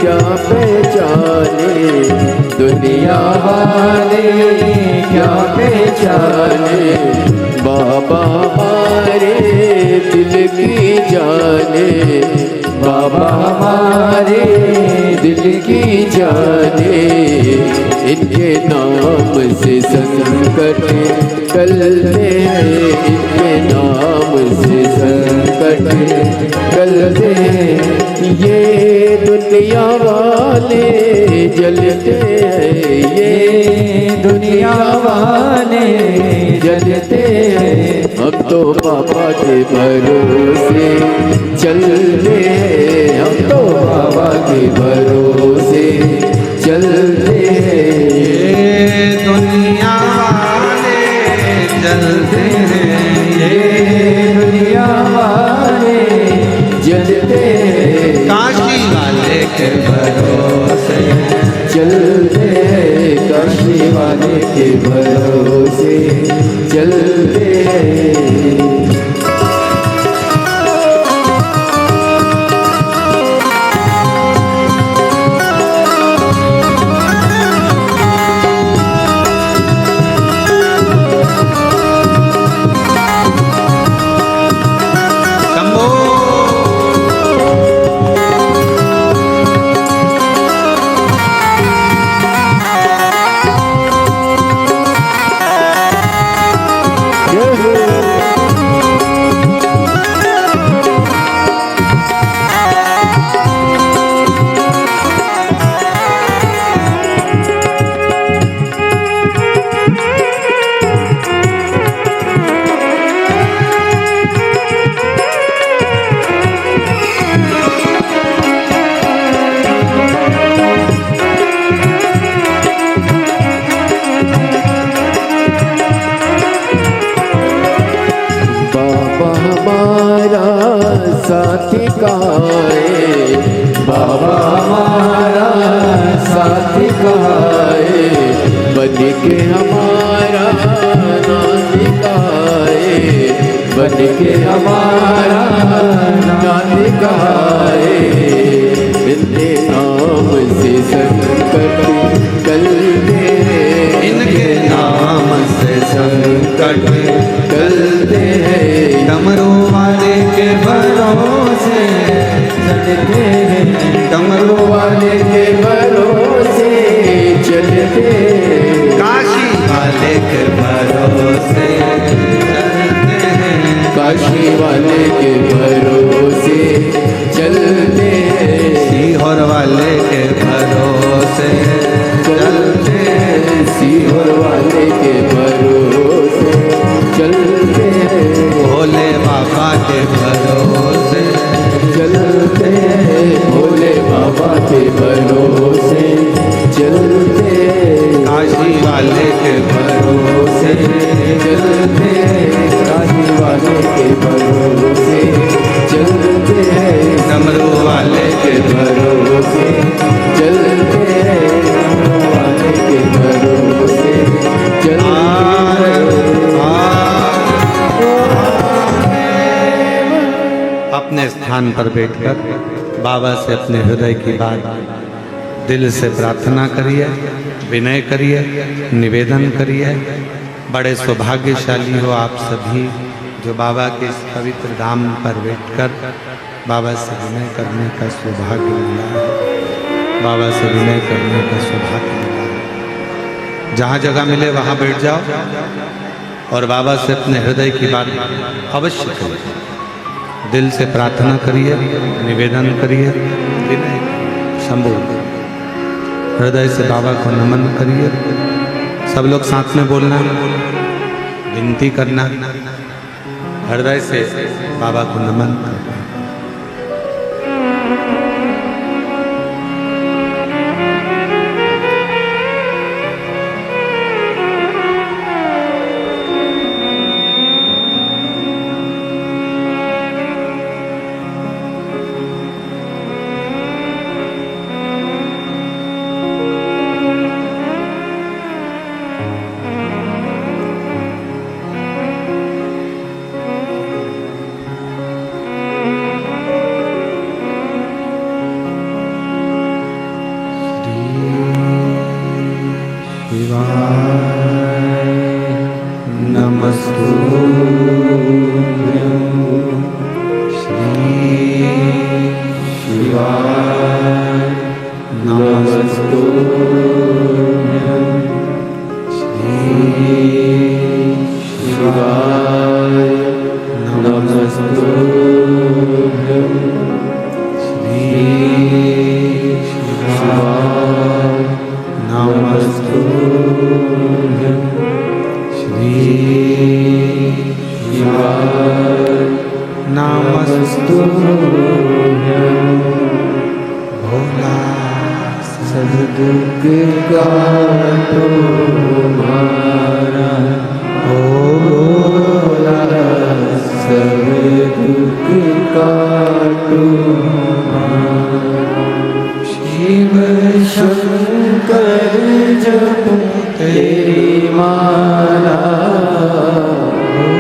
क्या पहचाने, दुनिया वाले क्या पहचाने, बाबा हमारे दिल की जाने, बाबा हमारे दिल की जाने। इनके नाम से संकट टलते हैं, इनके नाम से संकट टलते हैं। ये दुनिया वाले जलते हैं, ये दुनिया वाले जलते हैं। हम तो बाबा के भरोसे चलते हैं, हम तो बाबा के भरोसे चलते हैं। ये दुनिया वाले जलते हैं, ये दुनिया वाले जलते हैं। काशी वाले के भरोसे चलते हैं, काशी वाले के भरोसे चलते हैं। साथी कहाए, बाबा हमारा साथी कहाए, बन के हमारा नाम कहाए, बन के हमारा नाम कहाए। इनके नाम से संकट टलते हैं, इनके नाम से संकट टलते हैं। डमरू वाले के भरोसे चलते हैं, डमरू वाले के भरोसे चलते हैं। काशी वाले के भरोसे चलते हैं, काशी वाले के भरोसे चलते हैं। सीहोर वाले के भरोसे चलते हैं, सीहोर वाले के भरोसे चलते हैं। भोले बाबा के भरोसे चलते हैं, भोले बाबा के भरोसे चलते हैं। काशी वाले के भरोसे चलते हैं, काशी वाले के भरोसे चलते हैं। डमरू वाले के भरोसे चलते हैं, डमरू वाले के भरोसे चलते अपने स्थान पर बैठकर बाबा से अपने हृदय की बात दिल से प्रार्थना करिए, विनय करिए, निवेदन करिए। बड़े सौभाग्यशाली हो आप सभी जो बाबा के इस पवित्र धाम पर बैठकर बाबा से विनय करने का सौभाग्य मिला है, बाबा से विनय करने का सौभाग्य मिला है। जहाँ जगह मिले वहाँ बैठ जाओ और बाबा से अपने हृदय की बात अवश्य करिए, दिल से प्रार्थना करिए, निवेदन करिए, विनय शंभु हृदय से बाबा को नमन करिए। सब लोग साथ में बोलना, विनती करना, हृदय से बाबा को नमन करना। नमस्तुभ्यं श्री शिवाय नमस्तुभ्यं श्री शिवाय नमस्तुभ्यं श्री शिवाय नमस्तुभ्यं भोला सब दुख काटो हमारा भोला सब दुख काटो हमारा शिव शंकर जपो तेरी माला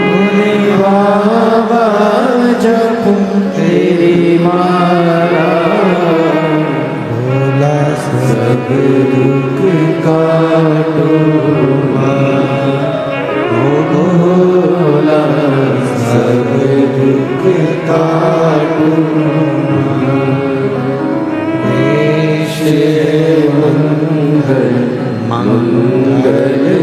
भोले बाबा जपो तेरी माला भोला सब दुख काटो भोला सब दुख काटो मंगल मंगलकारी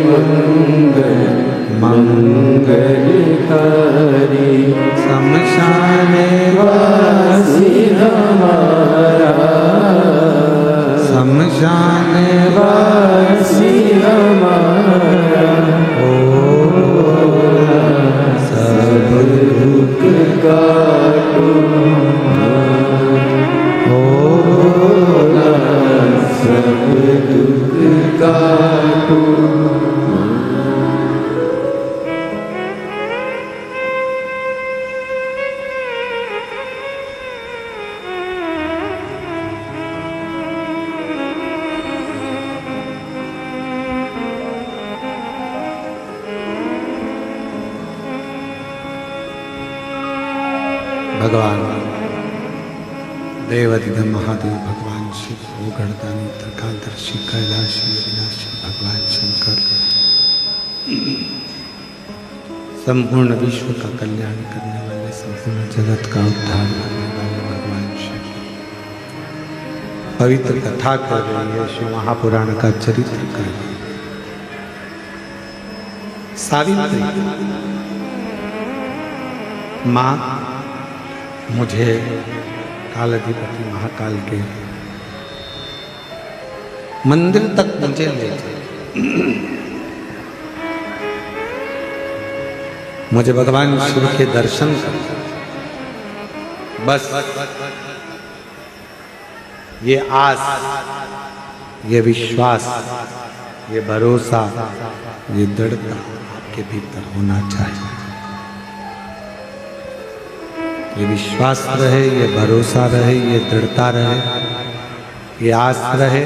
मंगल मंगलकारी शमशान वासी हमारा शमशान वासी हमारा ओ सब दुख काटो सब दुख काटो भगवान देवाधिदेव महादेव भगवान शिव भूगणदानी त्रिकालदर्शी कैलाशी अविनाशी भगवान शंकर संपूर्ण विश्व का कल्याण करने वाले संपूर्ण जगत का उद्धार करने वाले भगवान शिव पवित्र कथा कर रही है। शिव महापुराण का चरित्र कर रही है। सावित्री माँ मुझे कालाधिपति महाकाल के मंदिर तक मुझे ले जाए, मुझे भगवान शिव के दर्शन कर, बस ये आस, ये विश्वास, ये भरोसा, ये दृढ़ता आपके भीतर होना चाहिए। ये विश्वास रहे, ये भरोसा रहे, ये दृढ़ता रहे, ये आस रहे।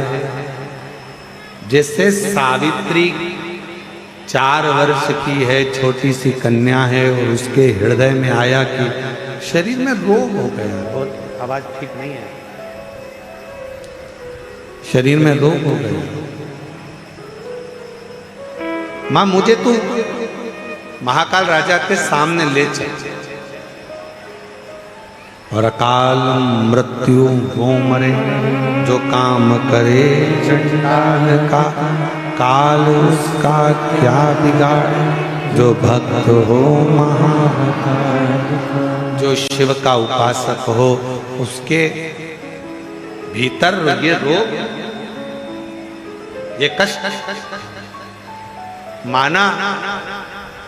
जैसे सावित्री 4 वर्ष की है, छोटी सी कन्या है और उसके हृदय में आया कि शरीर में रोग हो गया, बहुत आवाज ठीक नहीं है, शरीर में रोग हो गया, मां मुझे तू महाकाल राजा के सामने ले चल। और अकाल मृत्यु वो मरे जो काम करे चंडाल का, काल उसका क्या बिगाड़े जो भक्त हो महाकाल। जो शिव का उपासक हो उसके भीतर ये रोग, ये कष्ट माना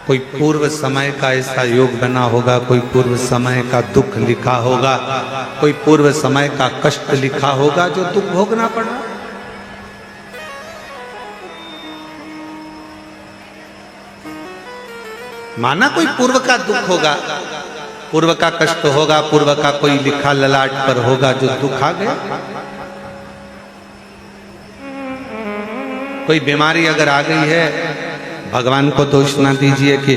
कोई पूर्व समय का ऐसा योग बना होगा, कोई पूर्व समय का दुख लिखा होगा, कोई पूर्व समय का कष्ट लिखा होगा जो दुख भोगना पड़ा। माना कोई पूर्व का दुख होगा, पूर्व का कष्ट होगा, पूर्व का कोई लिखा ललाट पर होगा जो दुख आ गया। कोई बीमारी अगर आ गई है, भगवान को दोष ना दीजिए कि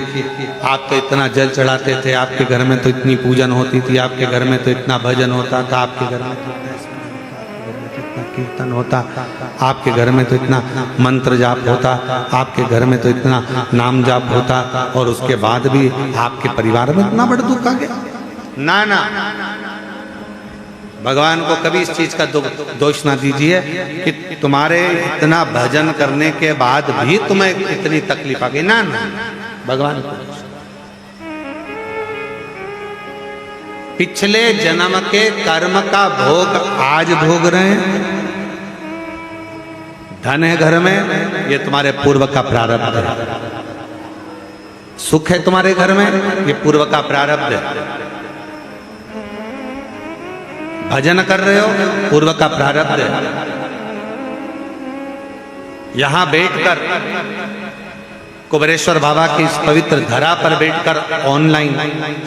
आप तो इतना जल चढ़ाते थे, आपके घर में तो इतनी पूजन होती थी, आपके घर में तो इतना भजन होता था, आपके घर में तो इतना कीर्तन होता, आपके घर में तो इतना मंत्र जाप होता, आपके घर में तो इतना नाम जाप होता, और उसके बाद भी आपके परिवार में इतना बड़ा दुख आ गया। ना ना, भगवान को कभी इस चीज का दोष ना दीजिए कि तुम्हारे इतना भजन करने के बाद भी तुम्हें इतनी तकलीफ आ गई। ना ना, भगवान को पिछले जन्म के कर्म का भोग आज भोग रहे हैं। धन है घर में, ये तुम्हारे पूर्व का प्रारब्ध है। सुख है तुम्हारे घर में, ये पूर्व का प्रारब्ध है। भजन कर रहे हो, पूर्व का प्रारब्ध है। यहां बैठकर कुबेरेश्वर बाबा की इस पवित्र धरा पर बैठकर ऑनलाइन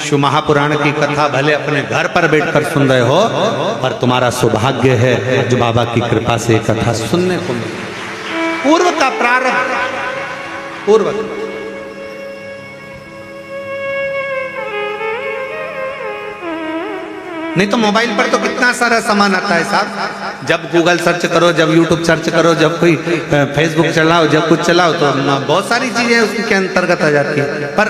शिव महापुराण की कथा भले अपने घर पर बैठकर सुन रहे हो, पर तुम्हारा सौभाग्य है जो बाबा की कृपा से कथा सुनने को मिले। पूर्व का प्रारब्ध, पूर्व। नहीं तो मोबाइल पर तो कितना सारा सामान आता है साहब। जब गूगल सर्च करो, जब यूट्यूब सर्च करो, जब कोई फेसबुक चलाओ, जब कुछ चलाओ तो बहुत सारी चीजें उसके अंतर्गत आ जाती है। पर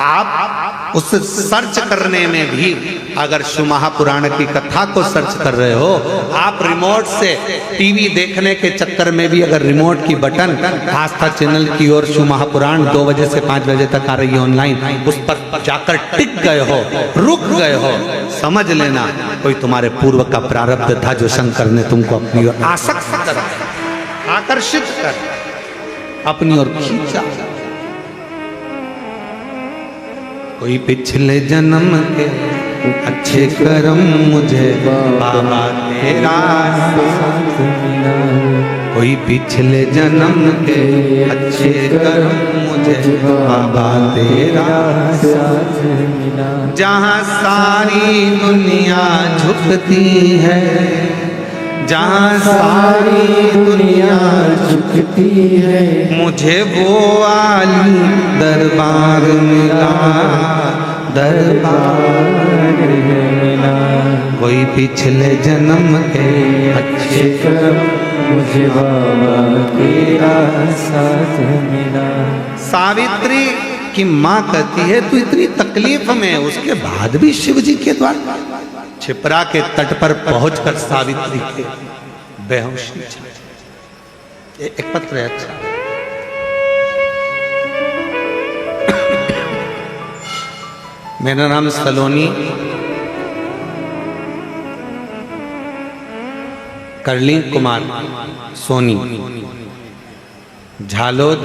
आप उस सर्च करने में भी अगर शिव महापुराण की कथा को सर्च कर रहे हो, आप रिमोट से टीवी देखने के चक्कर में भी अगर रिमोट की बटन आस्था चैनल की ओर शिव महापुराण 2 बजे से 5 बजे तक आ रही है ऑनलाइन, उस पर जाकर टिक गए हो, रुक गए हो, समझ लेना कोई तुम्हारे पूर्व का प्रारब्ध था जो शंकर ने तुमको अपनी ओर आसक्त कर, आकर्षित कर, अपनी ओर खींचा। कोई पिछले जन्म के अच्छे कर्म मुझे बाबा तेरा साथ मिला। कोई पिछले जन्म के अच्छे कर्म मुझे बाबा तेरा साथ मिला। जहाँ सारी दुनिया झुकती है, जहाँ सारी दुनिया झुकती है, मुझे वो आली दरबार मिला, दरबार मिला। कोई पिछले जन्म के अच्छे कर्म मुझे बाबा तेरा साथ मिला। सावित्री की माँ कहती है तू इतनी तकलीफ में, उसके बाद भी शिव जी के द्वारा छिपरा के तट पर पहुंचकर सावित्री के बेहोशी। एक पत्र है, अच्छा मेरा नाम सलोनी करली कुमार सोनी, झालोद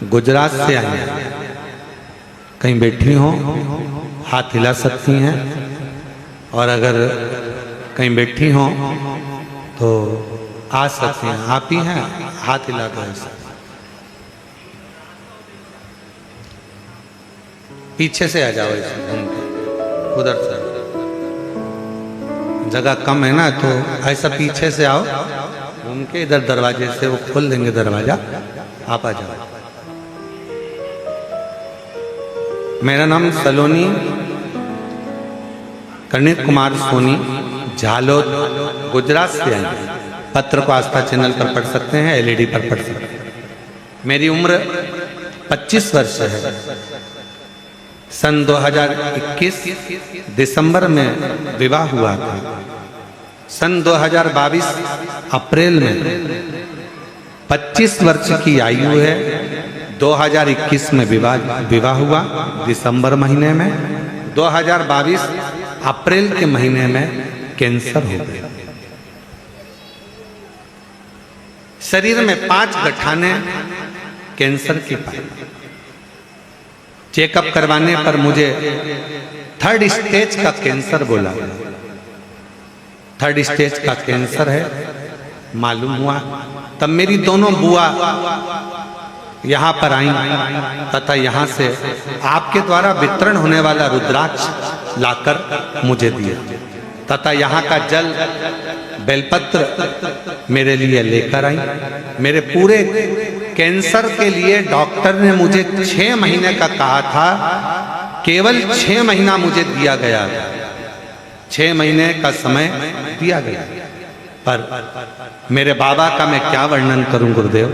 गुजरात से आई हैं। कहीं बैठी हो हाथ हिला सकती हैं, और अगर कहीं बैठी हो तो आ सकती हैं। आप ही हैं, हाथ हिला दो ऐसे। पीछे से आ जाओ ऐसे घूम के, उधर से जगह कम है ना, तो ऐसा पीछे से आओ घूम के, इधर दरवाजे से वो खोल देंगे दरवाजा, आप आ जाओ। मेरा नाम सलोनी करणी कुमार सोनी, झालोद गुजरात से आई। पत्र को आस्था चैनल पर पढ़ सकते हैं, एलईडी पर पढ़ सकते हैं। मेरी उम्र 25 वर्ष है। सन 2021 दिसंबर में विवाह हुआ था। सन 2022 अप्रैल में 25 वर्ष की आयु है। 2021 में विवाह हुआ दिसंबर महीने में। 2022 अप्रैल के महीने में कैंसर हो गया। शरीर में 5 गठाने कैंसर की पाई। चेकअप करवाने पर मुझे 3rd स्टेज का कैंसर बोला। 3rd स्टेज का कैंसर है मालूम हुआ। तब मेरी दोनों बुआ यहाँ पर आई तथा यहाँ से आपके द्वारा वितरण होने वाला रुद्राक्ष लाकर मुझे दिए तथा यहाँ का जल बेलपत्र मेरे लिए लेकर आई। मेरे पूरे कैंसर के लिए डॉक्टर ने मुझे 6 महीने का कहा था, केवल 6 महीना मुझे दिया गया। 6 महीने का समय दिया गया, पर मेरे बाबा का मैं क्या वर्णन करूं गुरुदेव।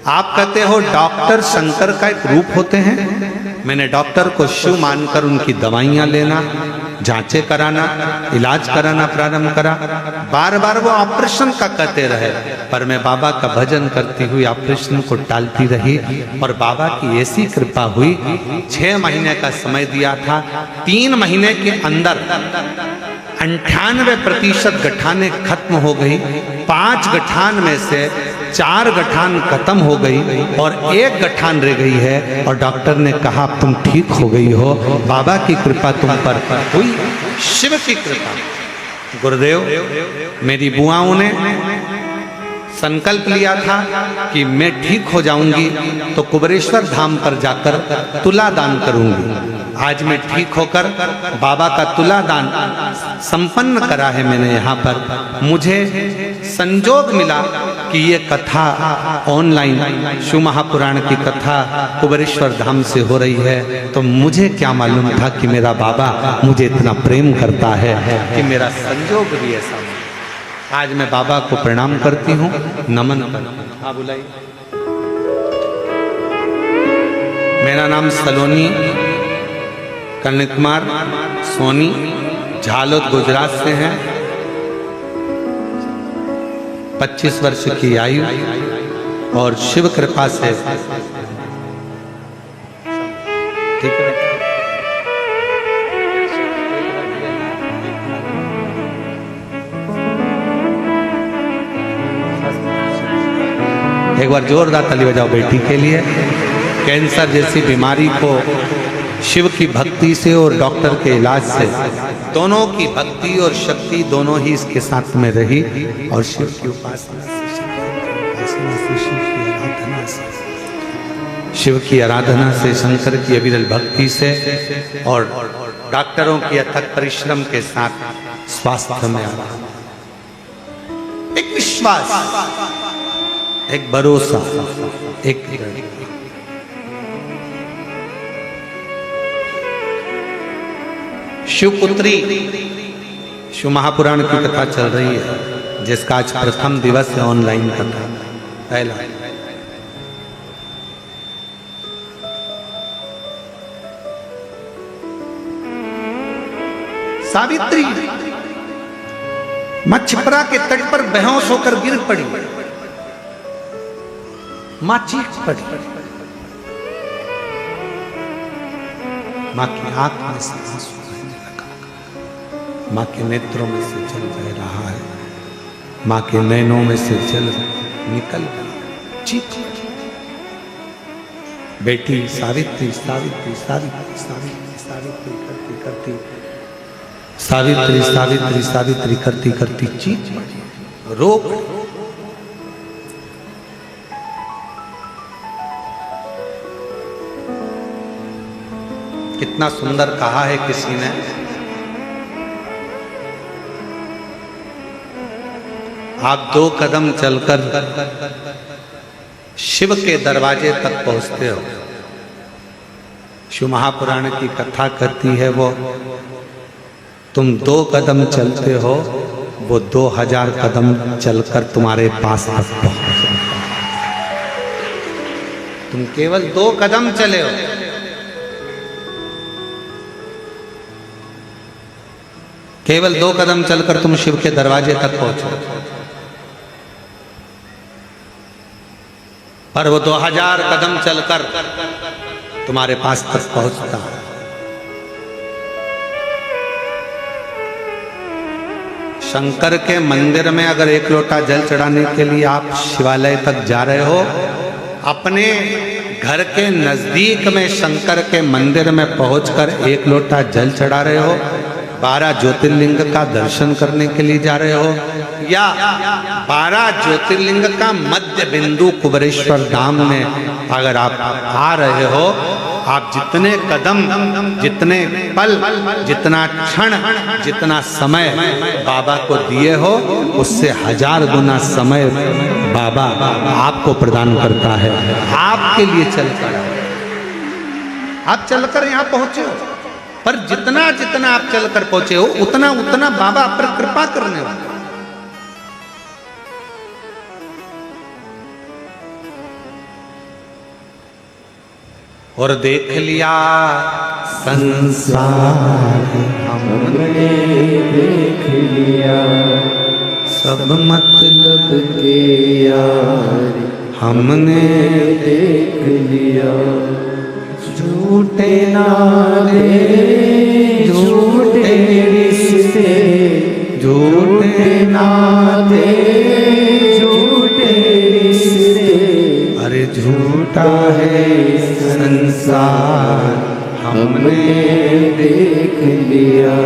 आप कहते हो डॉक्टर शंकर का एक रूप होते हैं। मैंने डॉक्टर को शिव मानकर उनकी दवाइयां लेना, जांचें कराना, इलाज कराना प्रारंभ करा। बार बार वो ऑपरेशन का कहते रहे, पर मैं बाबा का भजन करती हुई ऑपरेशन को टालती रही। और बाबा की ऐसी कृपा हुई, 6 महीने का समय दिया था, 3 महीने के अंदर 98% गठाने खत्म हो गई। 5 गठान में से 4 गठान खत्म हो गई और 1 गठान रह गई है। और डॉक्टर ने कहा तुम ठीक हो गई हो, बाबा की कृपा तुम पर हुई, शिव की कृपा। गुरुदेव, मेरी बुआओं ने संकल्प लिया था कि मैं ठीक हो जाऊंगी तो कुबेरेश्वर धाम पर जाकर तुला दान करूंगी। आज मैं ठीक होकर बाबा का तुला दान संपन्न करा है मैंने यहाँ पर। मुझे संजोग मिला कि ये कथा ऑनलाइन शिव महापुराण की कथा कुबेरेश्वर धाम से हो रही है, तो मुझे क्या मालूम था कि मेरा बाबा मुझे इतना प्रेम करता है कि मेरा संजोग भी ऐसा। आज मैं बाबा को प्रणाम करती हूँ, नमन करती हूँ। हाँ बुलाइए। मेरा नाम सलोनी कर्ण कुमार सोनी झालोद गुजरात से हैं। 25 वर्ष की आयु और शिव कृपा से ठीक है। एक बार जोरदार ताली बजाओ बेटी के लिए। कैंसर जैसी बीमारी को शिव की भक्ति से और डॉक्टर के इलाज से, दोनों की भक्ति और शक्ति दोनों ही इसके साथ में रही। और शिव की उपासना से, शिव की आराधना से, शंकर की अविरल भक्ति से और डॉक्टरों की अथक परिश्रम के साथ स्वास्थ्य में एक विश्वास, एक भरोसा, एक शिवपुत्री शिव महापुराण की कथा चल रही है, जिसका आज प्रथम दिवस है ऑनलाइन कथा पहला। सावित्री मां छिपरा के तट पर बेहोश होकर गिर पड़ी। मां चीख पड़ी। मां की आंख में से आंसू बहने लगा। मां के नेत्रों में से जल बह रहा है। मां के नैनों में से जल निकल गया। चीख बेटी सावित्री सावित्री सावित्री सावित्री सावित्री करती करती सावित्री सावित्री सावित्री करती करती चीख पड़ी। रोक कितना सुंदर कहा है किसी ने, आप 2 कदम चलकर शिव के दरवाजे तक पहुंचते हो। शिव महापुराण की कथा कहती है वो तुम 2 कदम चलते हो, वो 2000 कदम चलकर तुम्हारे पास तक पहुंचता। तुम केवल 2 कदम चले हो, केवल 2 कदम चलकर तुम शिव के दरवाजे तक पहुंचो। पर वो 2000 कदम चलकर तुम्हारे पास तक पहुंचता है। शंकर के मंदिर में अगर 1 लोटा जल चढ़ाने के लिए आप शिवालय तक जा रहे हो, अपने घर के नजदीक में शंकर के मंदिर में पहुंचकर 1 लोटा जल चढ़ा रहे हो, 12 ज्योतिर्लिंग का दर्शन करने के लिए जा रहे हो, या 12 ज्योतिर्लिंग का मध्य बिंदु कुबेरेश्वर धाम में अगर आप आ रहे हो, आप जितने कदम, जितने पल, जितना क्षण, जितना समय बाबा को दिए हो, उससे 1000 गुना समय बाबा आपको प्रदान करता है। आपके लिए चलकर आप चलकर यहाँ पहुंचे हो, पर जितना जितना आप चलकर पहुंचे हो, उतना उतना बाबा आप पर कृपा करने वाला। और देख लिया संसार हमने देख लिया सब मतलब के यार हमने देख लिया। झूठे नारे झूठे रिश्ते झूठे नाते झूठे रिश्ते अरे झूठा है संसार हमने देख लिया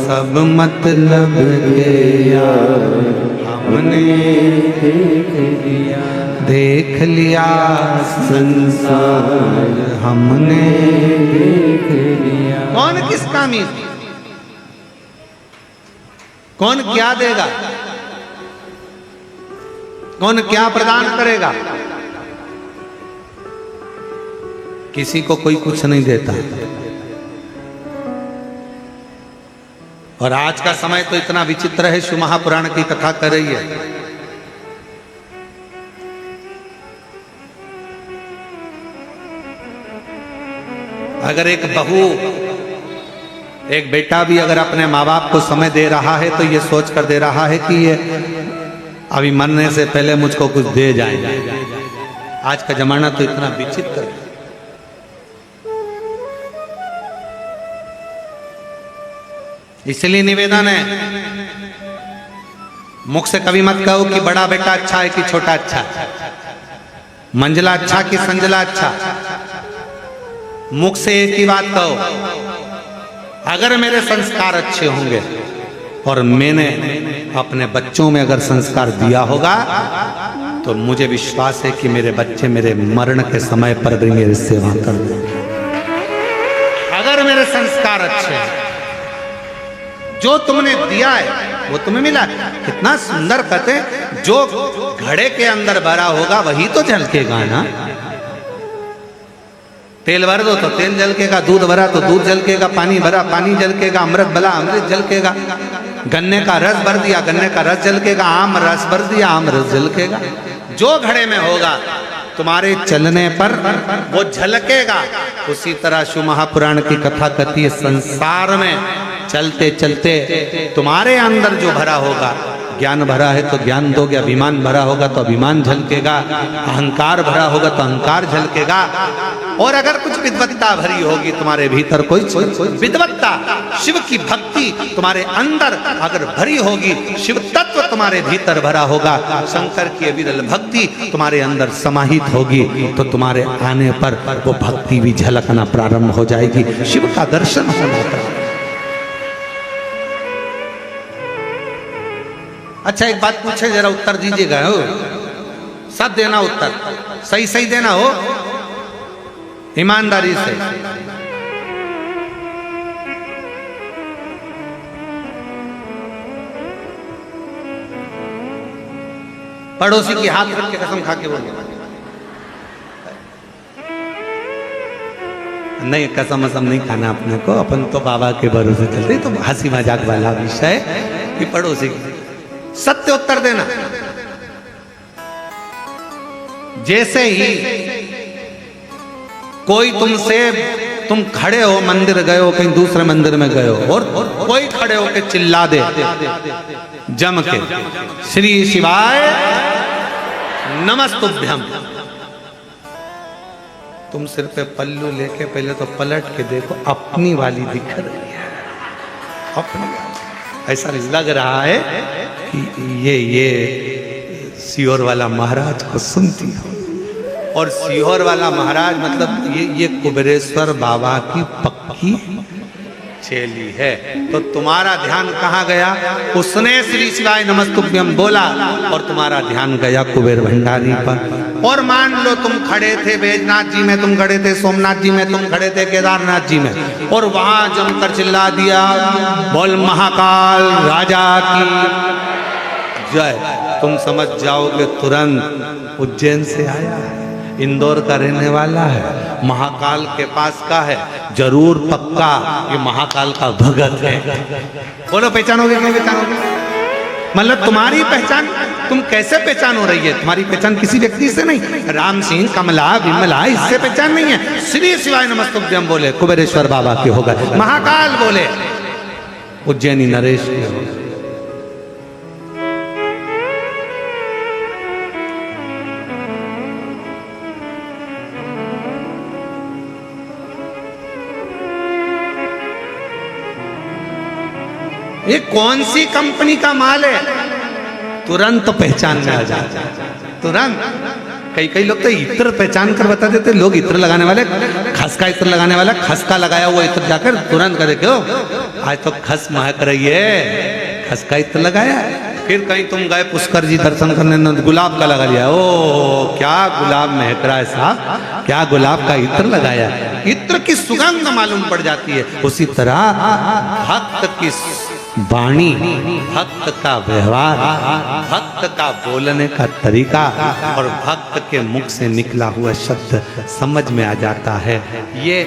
सब मतलब के यार हमने देख लिया संसार हमने देख लिया। कौन किस कामी, कौन क्या देगा, कौन क्या प्रदान करेगा? किसी को कोई कुछ नहीं देता। और आज का समय तो इतना विचित्र है, शिव महापुराण की कथा कर रही है। अगर एक बहू, एक बेटा भी अगर अपने माँ बाप को समय दे रहा है तो ये सोच कर दे रहा है कि ये अभी मरने से पहले मुझको कुछ दे जाएगा। आज का जमाना तो इतना विचित्र है। इसलिए निवेदन है, मुख से कभी मत कहो कि बड़ा बेटा अच्छा है कि छोटा अच्छा, मंजला अच्छा कि संजला अच्छा। मुख से एक ही बात कहो, अगर मेरे संस्कार अच्छे होंगे और मैंने अपने बच्चों में अगर संस्कार दिया होगा तो मुझे विश्वास है कि मेरे बच्चे मेरे मरण के समय पर भी मेरी सेवा कर देंगे। अगर मेरे संस्कार अच्छे हैं, जो तुमने दिया है वो तुम्हें मिला। कितना सुंदर कहते, जो घड़े के अंदर भरा होगा वही तो झलकेगा ना। तेल भर दो तो तेल झलकेगा, दूध भरा तो दूध झलकेगा, पानी भरा पानी झलकेगा, अमृत भरा अमृत झलकेगा, गन्ने का रस भर दिया गन्ने का रस झलकेगा, आम रस भर दिया आम रस झलकेगा। जो घड़े में होगा तुम्हारे चलने पर वो झलकेगा। उसी तरह शिव महापुराण की कथा कहती है, संसार में चलते चलते तुम्हारे अंदर जो भरा होगा, ज्ञान भरा है तो ज्ञान दोगे, अभिमान भरा होगा तो अभिमान झलकेगा, अहंकार भरा होगा तो अहंकार झलकेगा। और अगर कुछ विद्वत्ता भरी होगी तुम्हारे भीतर, कोई विद्वत्ता, शिव की भक्ति तुम्हारे अंदर अगर भरी होगी, शिव तत्व तुम्हारे भीतर भरा होगा, शंकर की विरल भक्ति तुम्हारे अंदर समाहित होगी, तो तुम्हारे आने पर वो भक्ति भी झलकना प्रारंभ हो जाएगी, शिव का दर्शन होना प्रारंभ। अच्छा एक बात पूछे, जरा उत्तर दीजिएगा। हो सब देना उत्तर, सही सही देना हो, ईमानदारी से। पड़ोसी की हाथ रख के कसम खा के बोलिए। नहीं, कसम वसम नहीं खाना अपने को, अपन तो बाबा के भरोसे चलते। तो हंसी मजाक वाला विषय कि पड़ोसी की सत्य उत्तर देना। जैसे ही कोई तुमसे, तुम खड़े हो, मंदिर गए हो, कहीं दूसरे मंदिर में गए हो, और कोई खड़े हो के चिल्ला दे जम के, श्री शिवाय नमस्तुभ्यम, तुम सिर पे पल्लू लेके पहले तो पलट के देखो, अपनी वाली दिख रही है, अपनी। ऐसा लग रहा है कि ये सीहोर वाला महाराज को सुनती हो। और सीहोर वाला महाराज मतलब ये कुबेरेश्वर बाबा की पक्की चेली है। तो तुम्हारा ध्यान कहाँ गया? उसने श्री शिवाय नमस्तुभ्यम बोला और तुम्हारा ध्यान गया कुबेर भंडारी पर। और मान लो तुम खड़े थे बैजनाथ जी में, तुम खड़े थे सोमनाथ जी में, तुम खड़े थे केदारनाथ जी में, और वहां जमकर चिल्ला दिया, बोल महाकाल राजा की जय। तुम समझ जाओगे तुरंत उज्जैन से आया है, इंदौर का रहने वाला है, महाकाल के पास का है, जरूर पक्का ये महाकाल का भगत है। बोलो पहचानोगे नहीं पहचानोगे? मतलब तुम्हारी पहचान, तुम कैसे पहचान हो रही है? तुम्हारी पहचान किसी व्यक्ति से नहीं, राम सिंह, कमला, विमला, इससे पहचान नहीं है। श्री शिवाय नमस्तुभ्यम बोले कुबेरेश्वर बाबा के हो गए, महाकाल बोले उज्जैनी नरेश के हो गए। ये कौन सी कंपनी का माल है? तुरंत पहचान में आ जाता, तुरंत। कई लोग तो इत्र पहचान कर बता देते। लोग इत्र लगाने वाले, खस का इत्र लगाने वाला, खस का लगाया हुआ इत्र जाकर तुरंत करे, क्यों आज तो खस महक रही है, खस का इत्र लगाया। फिर कहीं तुम गए पुष्कर जी दर्शन करने, गुलाब का लगा लिया, ओ क्या गुलाब महक रहा है साहब, क्या गुलाब का इत्र लगाया। इत्र की सुगंध मालूम पड़ जाती है। उसी तरह भक्त की वाणी, भक्त का व्यवहार, भक्त का बोलने का तरीका और भक्त के मुख से निकला हुआ शब्द समझ में आ जाता है। ये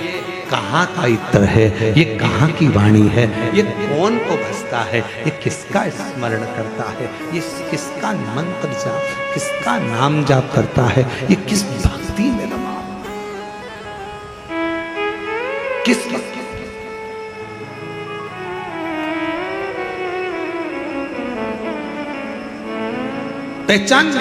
कहाँ का इत्र है, ये कहाँ की वाणी है, ये कौन को भसता है, ये किसका स्मरण करता है, ये किसका मंत्र जाप, किसका नाम जाप करता है, ये किस भक्ति में रमा, किस पहचान।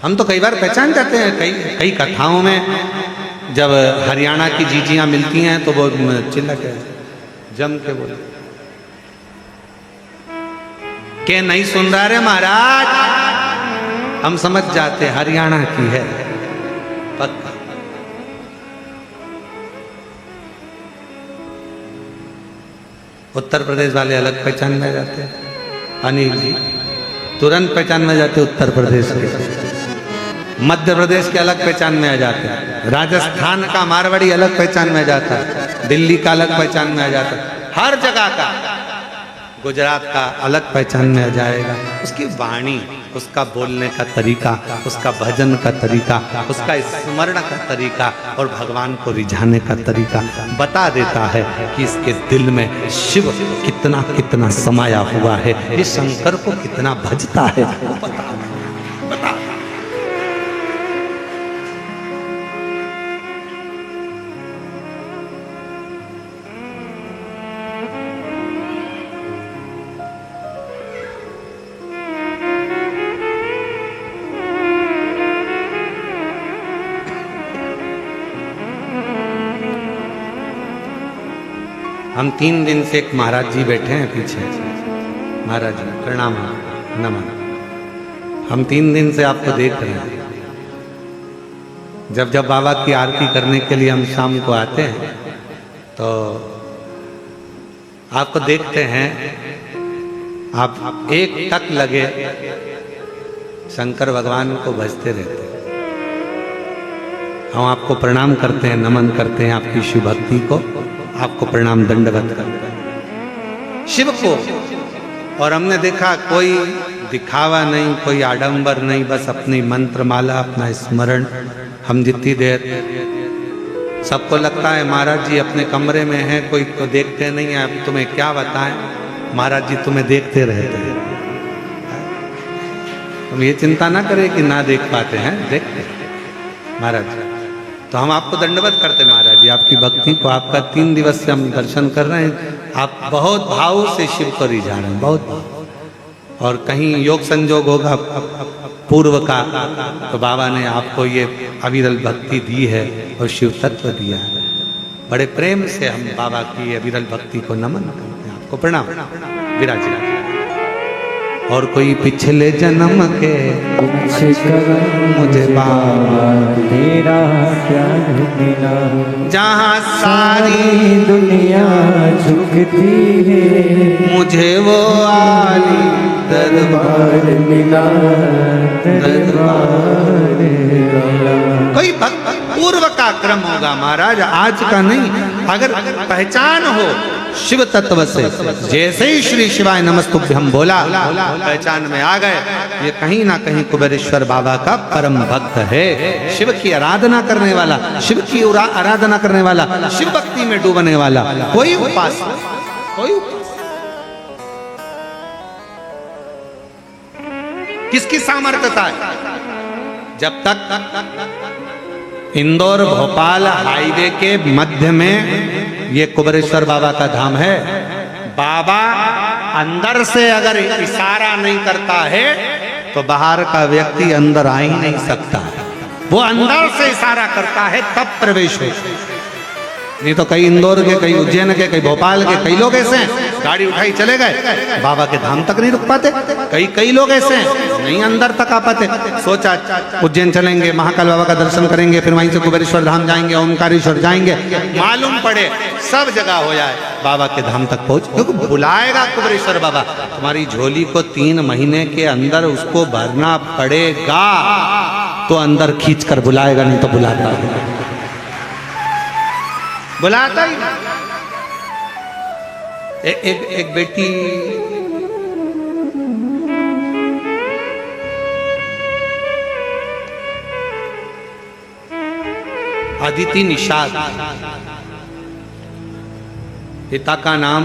हम तो कई बार पहचान जाते हैं। कई कथाओं में जब हरियाणा की जीजियां मिलती हैं तो वो चिल्ला के जम के बोले के नहीं सुन रहा रे महाराज, हम समझ जाते हरियाणा की है पक्का। उत्तर प्रदेश वाले अलग पहचान में जाते हैं, अनिल जी तुरंत पहचान में जाते उत्तर प्रदेश के। मध्य प्रदेश के अलग पहचान में आ जाते हैं, राजस्थान का मारवाड़ी अलग पहचान में आ जाता है, दिल्ली का अलग पहचान में आ जाता है, हर जगह का, गुजरात का अलग पहचान में आ जाएगा। उसकी वाणी, उसका बोलने का तरीका, उसका भजन का तरीका, उसका स्मरण का तरीका और भगवान को रिझाने का तरीका बता देता है कि इसके दिल में शिव कितना कितना समाया हुआ है, ये शंकर को कितना भजता है, वो बता। हम 3 दिन से एक महाराज जी बैठे हैं पीछे। महाराज जी प्रणाम, नमन। हम 3 दिन से आपको देख रहे हैं। जब जब बाबा की आरती करने के लिए हम शाम को आते हैं तो आपको देखते हैं, आप एक टक लगे शंकर भगवान को भजते रहते हैं। हम आपको प्रणाम करते हैं, नमन करते हैं आपकी शिव भक्ति को, आपको प्रणाम दंडवत करते हैं शिव को। और हमने देखा कोई दिखावा नहीं, कोई आडंबर नहीं, बस अपनी मंत्र माला, अपना स्मरण। हम जितनी देर सबको लगता है महाराज जी अपने कमरे में हैं, कोई तो देखते नहीं है, अब तुम्हें क्या बताएं, महाराज जी तुम्हें देखते रहते हैं। तुम ये चिंता ना करें कि ना देख पाते हैं, देखते महाराज जी। तो हम आपको दंडवत करते महाराज जी, आपकी भक्ति को। आपका 3 दिवस से हम दर्शन कर रहे हैं, आप बहुत भाव से शिव को रिझा रहे हैं, बहुत। और कहीं योग संजोग होगा पूर्व का तो बाबा ने आपको ये अविरल भक्ति दी है और शिव तत्व दिया है। बड़े प्रेम से हम बाबा की अविरल भक्ति को नमन करते हैं, आपको प्रणाम। विराज। और कोई पिछले जन्म के मुझे बाबा तेरा क्या मिला, जहाँ सारी दुनिया झुकती है, मुझे वो आली दरबार मिला, दरबार मिला। कोई पूर्व का क्रम होगा महाराज, आज का नहीं। अगर पहचान हो शिव तत्व से। जैसे ही श्री शिवाय नमस्तुभ्यम बोला, पहचान में आ गए ये कहीं ना कहीं कुबेरेश्वर बाबा का परम भक्त है, शिव की आराधना करने वाला, शिव की आराधना करने वाला, शिव भक्ति में डूबने वाला कोई उपासक, कोई किसकी सामर्थ्यता है? जब तक इंदौर भोपाल हाईवे के मध्य में ये कुबेरेश्वर बाबा का धाम है, बाबा अंदर से अगर इशारा नहीं करता है तो बाहर का व्यक्ति अंदर आ ही नहीं सकता। वो अंदर से इशारा करता है तब प्रवेश हो। नहीं तो कई इंदौर के, कई उज्जैन के, कई भोपाल के कई लोग ऐसे हैं, गाड़ी उठाई चले गए, बाबा के धाम तक नहीं रुक पाते। कई लोग ऐसे हैं नहीं अंदर तक आ पाते। सोचा उज्जैन चलेंगे, महाकाल बाबा का दर्शन करेंगे, फिर वहीं से कुबेरेश्वर धाम जाएंगे, ओमकारेश्वर जाएंगे, मालूम पड़े सब जगह हो जाए, बाबा के धाम तक पहुंच, क्योंकि बुलाएगा कुबेरेश्वर बाबा। तुम्हारी झोली को 3 महीने के अंदर उसको भरना पड़ेगा तो अंदर खींच कर बुलाएगा, नहीं तो बुलाता है, बुलाता ही। एक बेटी अदिति निषाद, पिता का नाम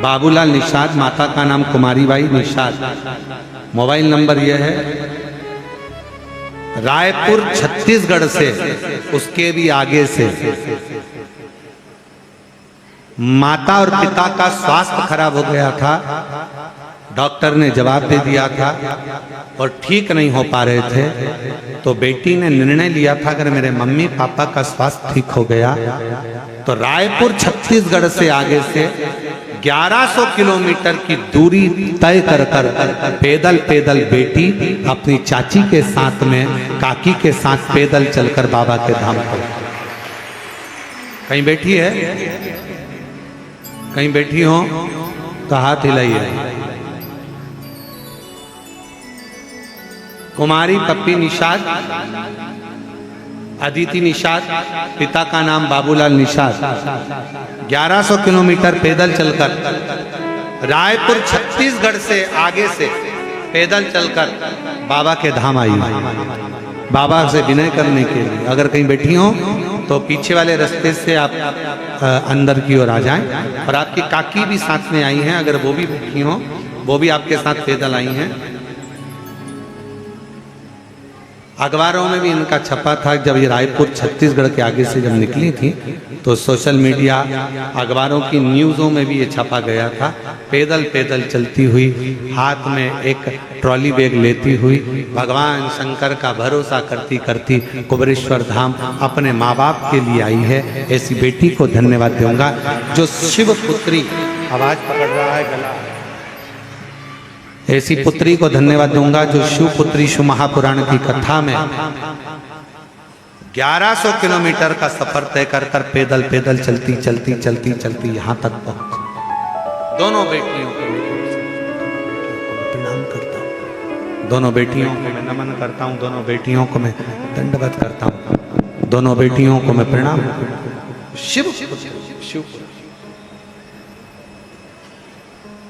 बाबूलाल निषाद, माता का नाम कुमारी बाई निषाद। मोबाइल नंबर यह है, रायपुर छत्तीसगढ़ से, उसके भी आगे से। माता और पिता का स्वास्थ्य खराब हो गया था, डॉक्टर ने जवाब दे दिया था और ठीक नहीं हो पा रहे थे, तो बेटी ने निर्णय लिया था अगर मेरे मम्मी पापा का स्वास्थ्य ठीक हो गया तो रायपुर छत्तीसगढ़ से आगे से 1100 किलोमीटर की दूरी तय कर पैदल बेटी अपनी चाची के साथ में, काकी के साथ पैदल चलकर बाबा के धाम पर। कहीं बैठी है, कहीं बैठी हो तो हाथ हिलाइए। कुमारी पप्पी निषाद, अदिति निषाद, पिता का नाम बाबूलाल निषाद, 1100 किलोमीटर पैदल चलकर रायपुर छत्तीसगढ़ से आगे से पैदल चलकर बाबा के धाम आई, बाबा से विनय करने के लिए। अगर कहीं बैठी हो तो पीछे वाले रास्ते से आप अंदर की ओर आ जाएं। और आपकी काकी भी साथ में आई हैं, अगर वो भी बैठी हो, वो भी आपके साथ पैदल आई हैं। अखबारों में भी इनका छपा था, जब ये रायपुर छत्तीसगढ़ के आगे से जब निकली थी तो सोशल मीडिया, अखबारों की न्यूज़ों में भी ये छपा गया था। पैदल चलती हुई, हाथ में एक ट्रॉली बैग लेती हुई, भगवान शंकर का भरोसा करती करती कुबेरेश्वर धाम अपने माँ बाप के लिए आई है। ऐसी बेटी को धन्यवाद दूंगा जो शिव पुत्री, आवाज पकड़ रहा है गला, ऐसी पुत्री को धन्यवाद दूंगा जो शिव पुत्री शिव महापुराण की कथा में 1100 किलोमीटर का सफर तय कर पैदल चलती यहां तक पहुंच। दोनों बेटियों को प्रणाम करता हूं, दोनों बेटियों को मैं नमन करता हूं, दोनों बेटियों को मैं दंडवत करता हूं, दोनों बेटियों को मैं प्रणाम। शिव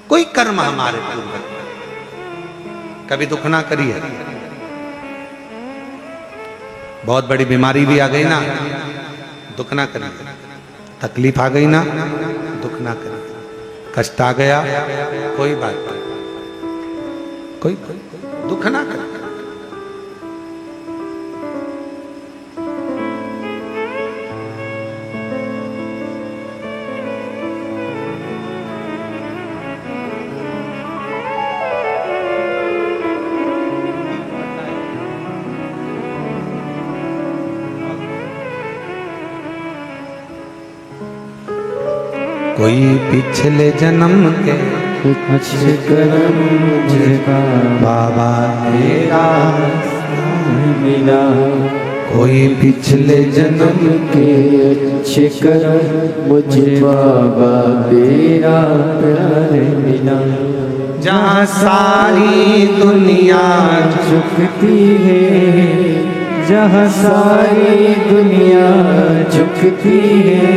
कोई कर्म हमारे पूर्वज कभी दुख ना करिए। बहुत बड़ी बीमारी भी आ गई ना, दुख ना करिए। तकलीफ आ गई ना, दुख ना करिए। कष्ट आ गया, कोई बात नहीं, कोई दुख ना करिए। कोई पिछले जन्म के अच्छे कर्म मुझे बाबा तेरा मिला, कोई पिछले जन्म के अच्छे कर्म मुझे बाबा तेरा प्यार मिला। जहाँ सारी दुनिया झुकती है जहाँ सारी दुनिया झुकती है,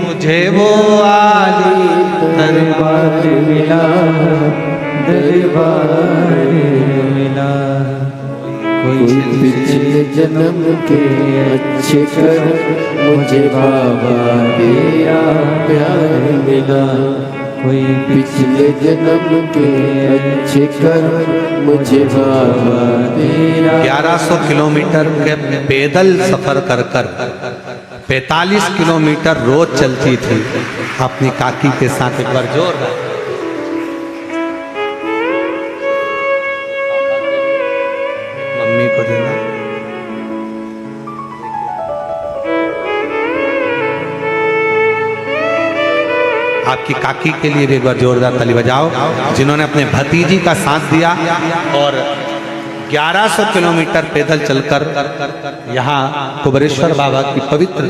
मुझे वो आली दरबार मिला, दरबार मिला। कोई पिछले जन्म के अच्छे कर्म मुझे बाबा तेरा प्यार मिला। कोई पिछले जन्म के अच्छे कर्म मुझे बाबा तेरा। 1100 किलोमीटर के पैदल सफर कर 45 किलोमीटर रोज चलती थी अपनी काकी के साथ। एक बार जोर मम्मी को देना। आपकी काकी के लिए भी एक बार जोरदार ताली बजाओ, जिन्होंने अपने भतीजी का साथ दिया और 1100 किलोमीटर पैदल चलकर यहाँ कुबेरेश्वर बाबा की पवित्र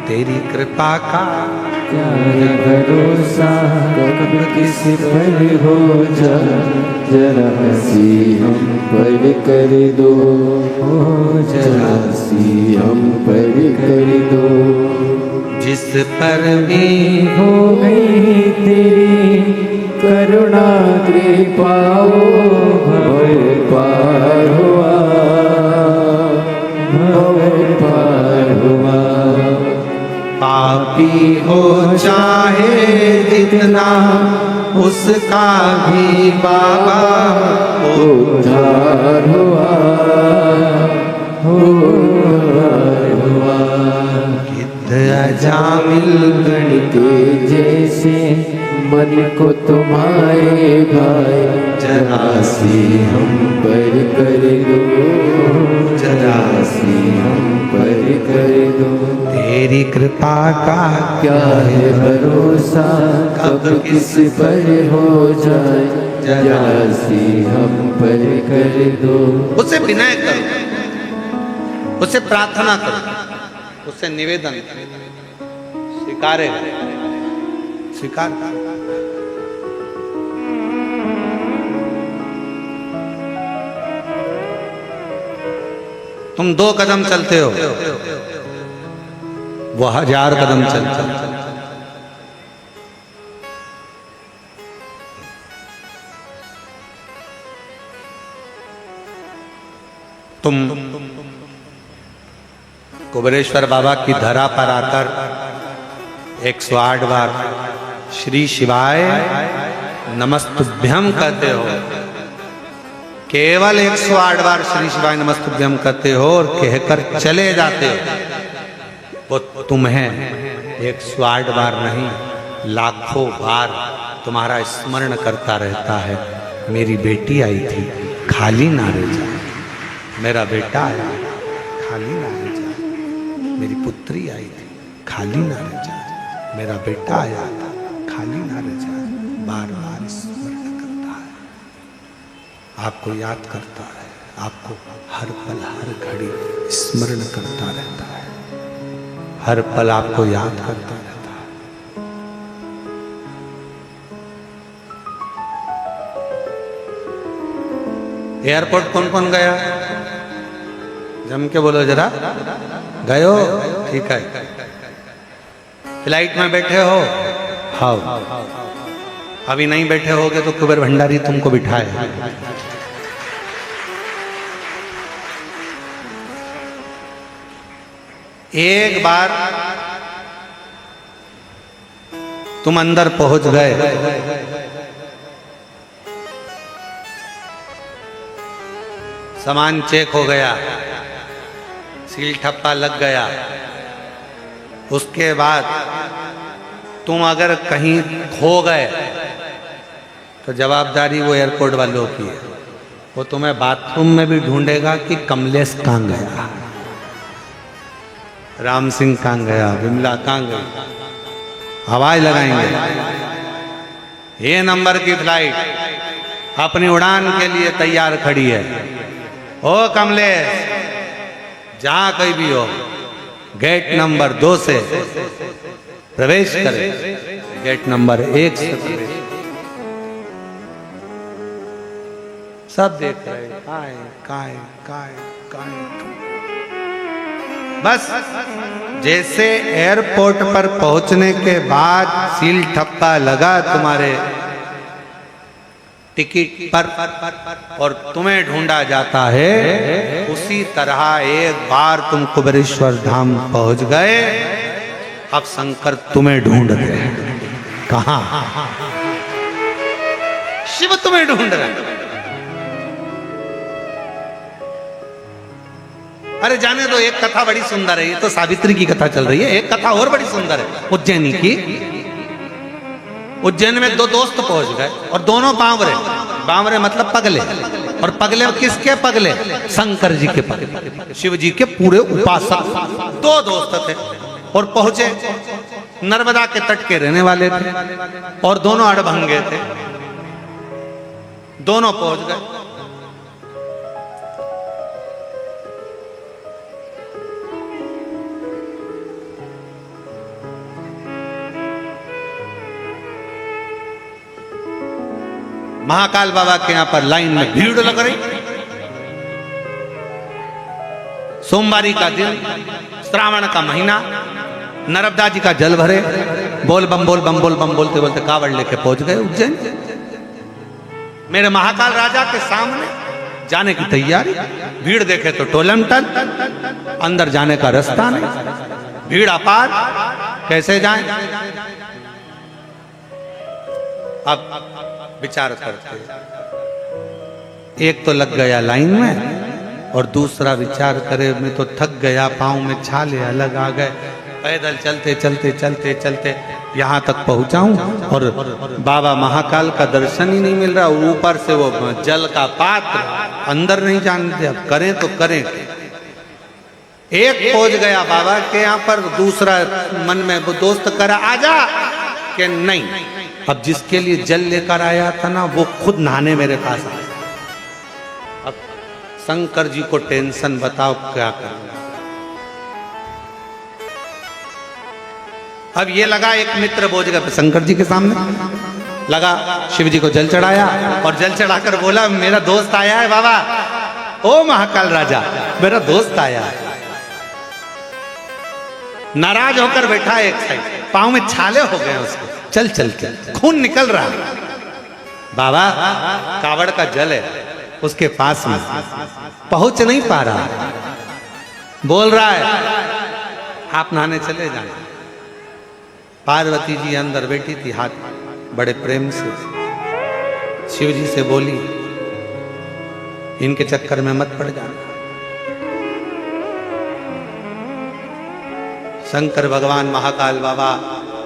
तेरी कृपा का क्या है भरोसा, कब किस पर हो जाए, जरा सी हम पर कर दो, जरा सी हम पर कर दो। जिस पर भी हो गई तेरी करुणा कृपा, भव पार हुआ, भव पार हुआ। पापी हो चाहे जितना उसका भी बाबा उद्धार हुआ, उद्धार हुआ। अजामिल गण के जैसे मन को तुम्हारे भाई, जरा सी हम पर कर दो, जरा सी हम पर कर दो। तेरी कृपा का क्या है भरोसा, कब किस पर हो जाए, जरा सी हम पर कर दो। उसे विनय करो, उसे प्रार्थना करो, उसे निवेदन स्वीकारे, स्वीकार। तुम 2 कदम चलते हो, वो 1000 कदम चलता। तुम कुबेरेश्वर बाबा की धरा पर आकर 108 बार श्री शिवाय नमस्तुभ्यम कहते हो। केवल 108 बार श्री शिवाय नमस्तुभ्यम कहते हो और कहकर चले जाते हो। वो तुम्हें 108 बार नहीं, लाखों बार तुम्हारा स्मरण करता रहता है। मेरी बेटी आई थी, खाली ना रह जाए। मेरा बेटा आया, खाली ना रह जाए। मेरी पुत्री आई थी, खाली ना रह जाए। मेरा बेटा आया था, खाली ना रह जाए। बार बार स्मरण करता है, आपको याद करता है, आपको हर पल हर घड़ी स्मरण करता रहता है, हर पल आपको याद करता रहता है। एयरपोर्ट कौन कौन गया? जम के बोलो जरा। गए हो? ठीक है। फ्लाइट में बैठे हो? हाँ। अभी नहीं बैठे होगे तो कुबेर भंडारी तुमको बिठाए। एक बार तुम अंदर पहुंच गए, सामान चेक हो गया, सील ठप्पा लग गया, उसके बाद तुम अगर कहीं खो गए तो जवाबदारी वो एयरपोर्ट वालों की है। वो तुम्हें बाथरूम में भी ढूंढेगा कि कमलेश कहाँ गया, राम सिंह कहाँ गया, विमला कहाँ गई, आवाज लगाएंगे। ये नंबर की फ्लाइट अपनी उड़ान के लिए तैयार खड़ी है। ओ कमलेश, जहां कहीं भी हो, गेट नंबर 2 से प्रवेश करे, गेट नंबर 1 से प्रवेश। सब देख रहे, काय बस जैसे एयरपोर्ट पर पहुंचने के बाद सील ठप्पा लगा तुम्हारे टिकट पर और तुम्हें ढूंढा जाता है, उसी तरह एक बार तुम कुबेरेश्वर धाम पहुंच गए, अब शंकर तुम्हें ढूंढ रहे हैं। कहां? शिव तुम्हें ढूंढ रहे हैं। अरे जाने दो, एक कथा बड़ी सुंदर है, ये तो सावित्री की कथा चल रही है, एक कथा और बड़ी सुंदर है उज्जैनी की। उज्जैन में 2 दोस्त पहुंच गए और दोनों बावरे, बावरे मतलब पगले, और पगले किसके पगले? शंकर जी के पगले, शिव जी के पूरे उपासक। 2 दोस्त थे और पहुंचे, नर्मदा के तट के रहने वाले थे और दोनों अड़भंगे थे। दोनों पहुंच गए, महाकाल बाबा के यहां पर लाइन में भीड़ लग रही। सोमवारी का दिन, श्रावण का महीना, नर्मदा जी का जल भरे, बोल बम बोल बम बोल बम बोलते बोलते कावड़ लेके पहुंच गए उज्जैन। मेरे महाकाल राजा के सामने जाने की तैयारी। भीड़ देखे तो टोलम टल, अंदर जाने का रास्ता नहीं, भीड़ अपार, कैसे जाएं? अब विचार करते, एक तो लग गया लाइन में और दूसरा विचार करे, मैं तो थक गया, पांव में छाले अलग आ गए, पैदल चलते चलते चलते चलते यहाँ तक पहुंचाऊं और बाबा महाकाल का दर्शन ही नहीं मिल रहा, ऊपर से वो जल का पात्र, अंदर नहीं जानते, अब करें तो करें। एक पहुंच गया बाबा के यहाँ पर, दूसरा मन में वो दोस्त करा आजा कि नहीं, अब जिसके लिए जल लेकर आया था ना, वो खुद नहाने मेरे पास आया। अब शंकर जी को टेंशन, बताओ क्या करना। अब ये लगा, एक मित्र बोझ गया शंकर जी के सामने लगा, शिव जी को जल चढ़ाया और जल चढ़ाकर बोला, मेरा दोस्त आया है बाबा। ओ महाकाल राजा, मेरा दोस्त आया है। नाराज होकर बैठा एक साइड, पांव में छाले हो गए उसको, चल चल के खून निकल रहा है। बाबा कावड़ का जल है उसके पास में, पहुंच नहीं पा रहा, बोल रहा है आप नहाने चले जाए। पार्वती जी अंदर बैठी थी, हाथ बड़े प्रेम से शिव जी से बोली, इनके चक्कर में मत पड़ जाना। शंकर भगवान महाकाल बाबा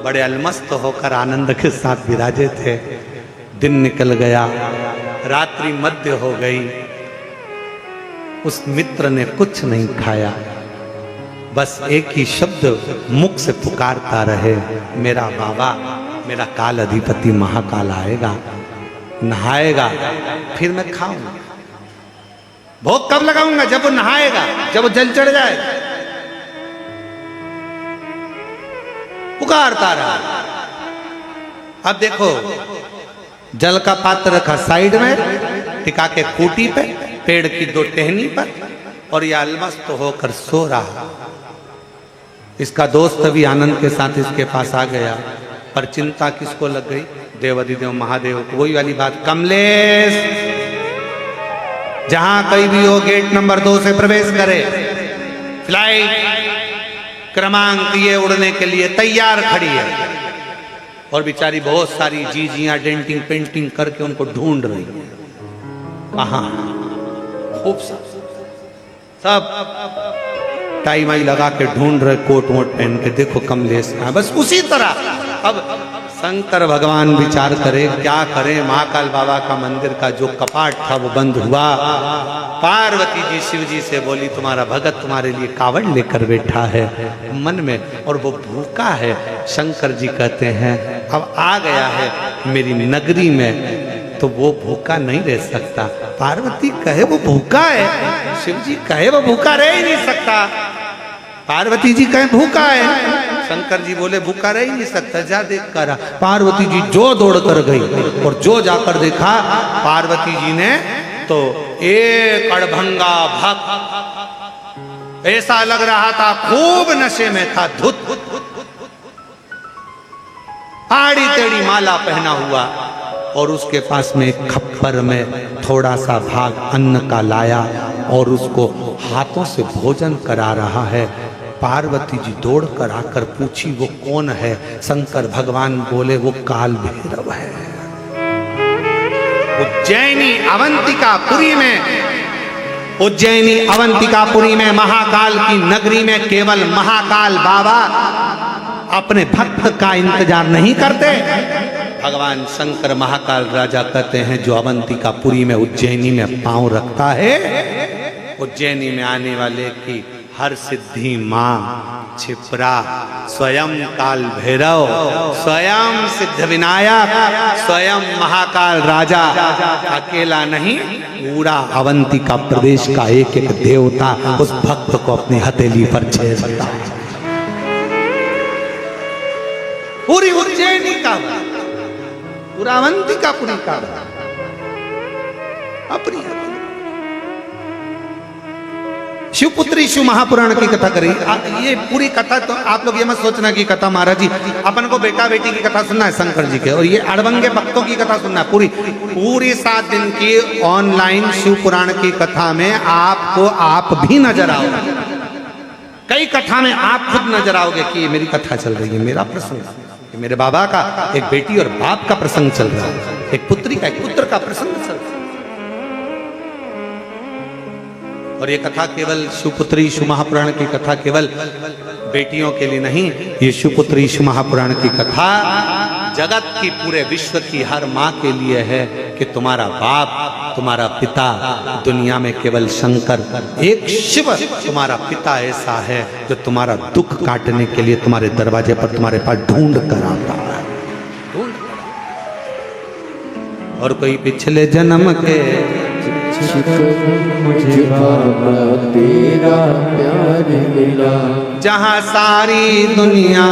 बड़े अलमस्त होकर आनंद के साथ विराजे थे। दिन निकल गया, रात्रि मध्य हो गई, उस मित्र ने कुछ नहीं खाया, बस एक ही शब्द मुख से पुकारता रहे, मेरा बाबा, मेरा काल अधिपति महाकाल आएगा, नहाएगा, फिर मैं खाऊंगा। भोग कब लगाऊंगा? जब वो नहाएगा, जब वो जल चढ़ जाएगा। पुकारता रहा। अब देखो, जल का पात्र रखा साइड में, टिका के खूंटी पे, पेड़ की 2 टहनी पर, और यह अलमस्त होकर सो रहा। इसका दोस्त भी आनंद के साथ इसके पास आ गया, पर चिंता किसको लग गई? देवाधिदेव महादेव को। वही वाली बात, कमलेश जहां कहीं भी हो, गेट नंबर 2 से प्रवेश करे। फ्लाइट क्रमांक ये उड़ने के लिए तैयार खड़ी है और बेचारी बहुत सारी जीजियां डेंटिंग पेंटिंग करके उनको ढूंढ रही है। कहां? खूब सब टाई माई लगा के ढूंढ रहे, कोट वोट पहन के, देखो कमलेश कहां। बस उसी तरह अब शंकर भगवान विचार करे क्या करें। महाकाल बाबा का मंदिर का जो कपाट था वो बंद हुआ। पार्वती जी शिव जी से बोली, तुम्हारा भगत तुम्हारे लिए कावड़ लेकर बैठा है मन में और वो भूखा है। शंकर जी कहते हैं अब आ गया है मेरी नगरी में, तो वो भूखा नहीं रह सकता। पार्वती कहे वो भूखा है, शिव जी कहे वो भूखा रह ही नहीं सकता। पार्वती जी कहे भूखा है, शंकर जी बोले भूखा रह ही नहीं सकता, जा देख कर। पार्वती जी जो दौड़ कर गई और जो जाकर देखा पार्वती जी ने तो एक अड़भंगा भक्त ऐसा लग रहा था खूब नशे में था, धुत आड़ी टेढ़ी माला पहना हुआ और उसके पास में एक खप्पर में थोड़ा सा भाग अन्न का लाया और उसको हाथों से भोजन करा रहा है। पार्वती जी दौड़ कर आकर पूछी वो कौन है? शंकर भगवान बोले वो काल भैरव है। उज्जैनी अवंतिकापुरी में महाकाल की नगरी में केवल महाकाल बाबा अपने भक्त का इंतजार नहीं करते। भगवान शंकर महाकाल राजा कहते हैं जो अवंतिकापुरी में उज्जैनी में पांव रखता है, उज्जैनी में आने वाले की हर सिद्धि मां छिपरा, स्वयं काल भैरव, स्वयं सिद्ध विनायक, स्वयं महाकाल राजा अकेला नहीं, पूरा अवंतिका प्रदेश का एक एक देवता उस भक्त को अपनी हथेली पर छेड़ता है। पूरी उज्जैनी का, पूरा अवंतिकापुरी का अपनी शिवपुत्री शिव महापुराण की कथा करी। ये पूरी कथा तो आप लोग ये मत सोचना कि कथा महाराज जी अपन को बेटा बेटी की कथा सुनना है शंकर जी के, और ये अड़भंगे भक्तों की कथा सुनना है। पूरी 7 दिन की ऑनलाइन शिव पुराण की कथा में आपको आप भी नजर आओगे। कई कथा में आप खुद नजर आओगे कि ये मेरी कथा चल रही है, मेरा प्रसंग, मेरे बाबा का एक बेटी और बाप का प्रसंग चल रहा है, एक पुत्री का एक पुत्र का प्रसंग चल रहा है। और ये कथा केवल शिवपुत्री शिव महापुराण की कथा केवल बेटियों के लिए नहीं, ये शिवपुत्री शिव महापुराण की कथा जगत की पूरे विश्व की हर माँ के लिए है कि तुम्हारा बाप, तुम्हारा पिता, दुनिया में केवल शंकर एक शिव तुम्हारा पिता ऐसा है जो तुम्हारा दुख काटने के लिए तुम्हारे दरवाजे पर तुम्हारे पास ढूंढ कर आता है। और कोई पिछले जन्म के मुझे बाबा तेरा प्यार मिला, जहाँ सारी दुनिया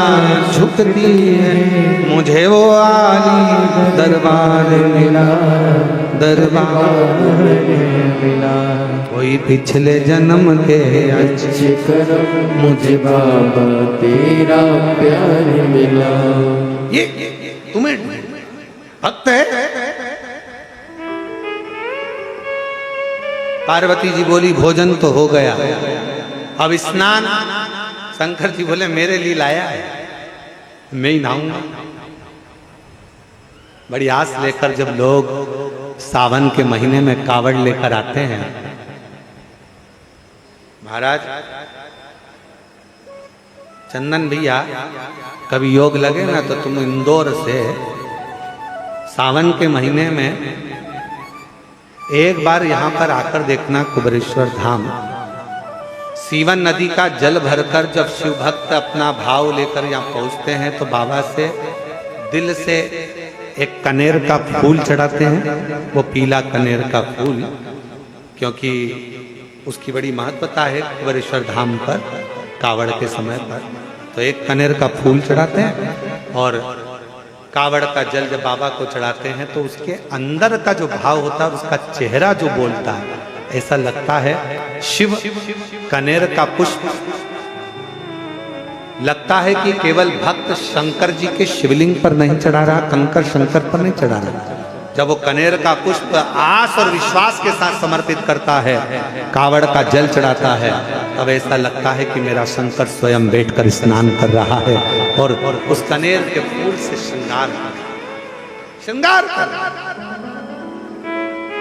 झुकती है मुझे वो आली दरबार मिला, दरबार मिला। कोई पिछले जन्म के अच्छे कर्म मुझे बाबा तेरा प्यार मिला। ये तुम्हें भक्त है। पार्वती जी बोली भोजन तो हो गया, अब स्नान। शंकर जी बोले मेरे लिए लाया है, मैं ही नहाऊंगा। बड़ी आस लेकर जब लोग सावन के महीने में कावड़ लेकर आते हैं, महाराज चंदन भैया कभी योग लगे ना तो तुम इंदौर से सावन के महीने में एक बार यहाँ पर आकर देखना कुबेरेश्वर धाम। सीवन नदी का जल भरकर जब शिव भक्त अपना भाव लेकर यहाँ पहुँचते हैं तो बाबा से दिल से एक कनेर का फूल चढ़ाते हैं, वो पीला कनेर का फूल, क्योंकि उसकी बड़ी महत्वता है कुबेरेश्वर धाम पर कावड़ के समय पर। तो एक कनेर का फूल चढ़ाते हैं और कावड़ का जल जब बाबा को चढ़ाते हैं तो उसके अंदर का जो भाव होता है, उसका चेहरा जो बोलता है, ऐसा लगता है शिव कनेर का पुष्प लगता है कि केवल भक्त शंकर जी के शिवलिंग पर नहीं चढ़ा रहा, कंकर शंकर पर नहीं चढ़ा रहा। जब वो कनेर का पुष्प आस और विश्वास के साथ समर्पित करता है, कावड़ का जल चढ़ाता है, तब ऐसा लगता है कि मेरा शंकर स्वयं बैठकर स्नान कर रहा है और उस कनेर के फूल से श्रृंगार कर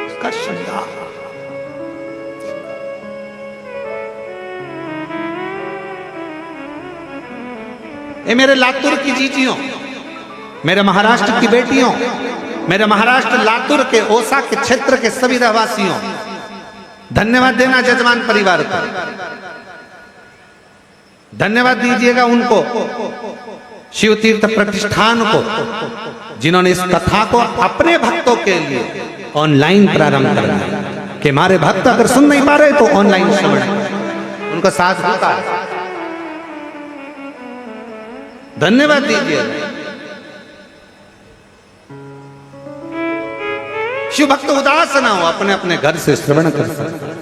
उसका श्रृंगार। ये मेरे लातूर की जीजियों, मेरे महाराष्ट्र की बेटियों, मेरे महाराष्ट्र लातूर के ओसा के क्षेत्र के सभी रहवासियों, धन्यवाद देना जजमान परिवार को, धन्यवाद दीजिएगा उनको, शिव तीर्थ प्रतिष्ठान को, जिन्होंने इस कथा को अपने भक्तों के लिए ऑनलाइन प्रारंभ कर दिया कि हमारे भक्त अगर सुन नहीं पा रहे तो ऑनलाइन श्रवण, उनका साथ होता है। धन्यवाद दीजिए। शिव भक्त उदास ना हो, अपने अपने घर से श्रवण कर सकते।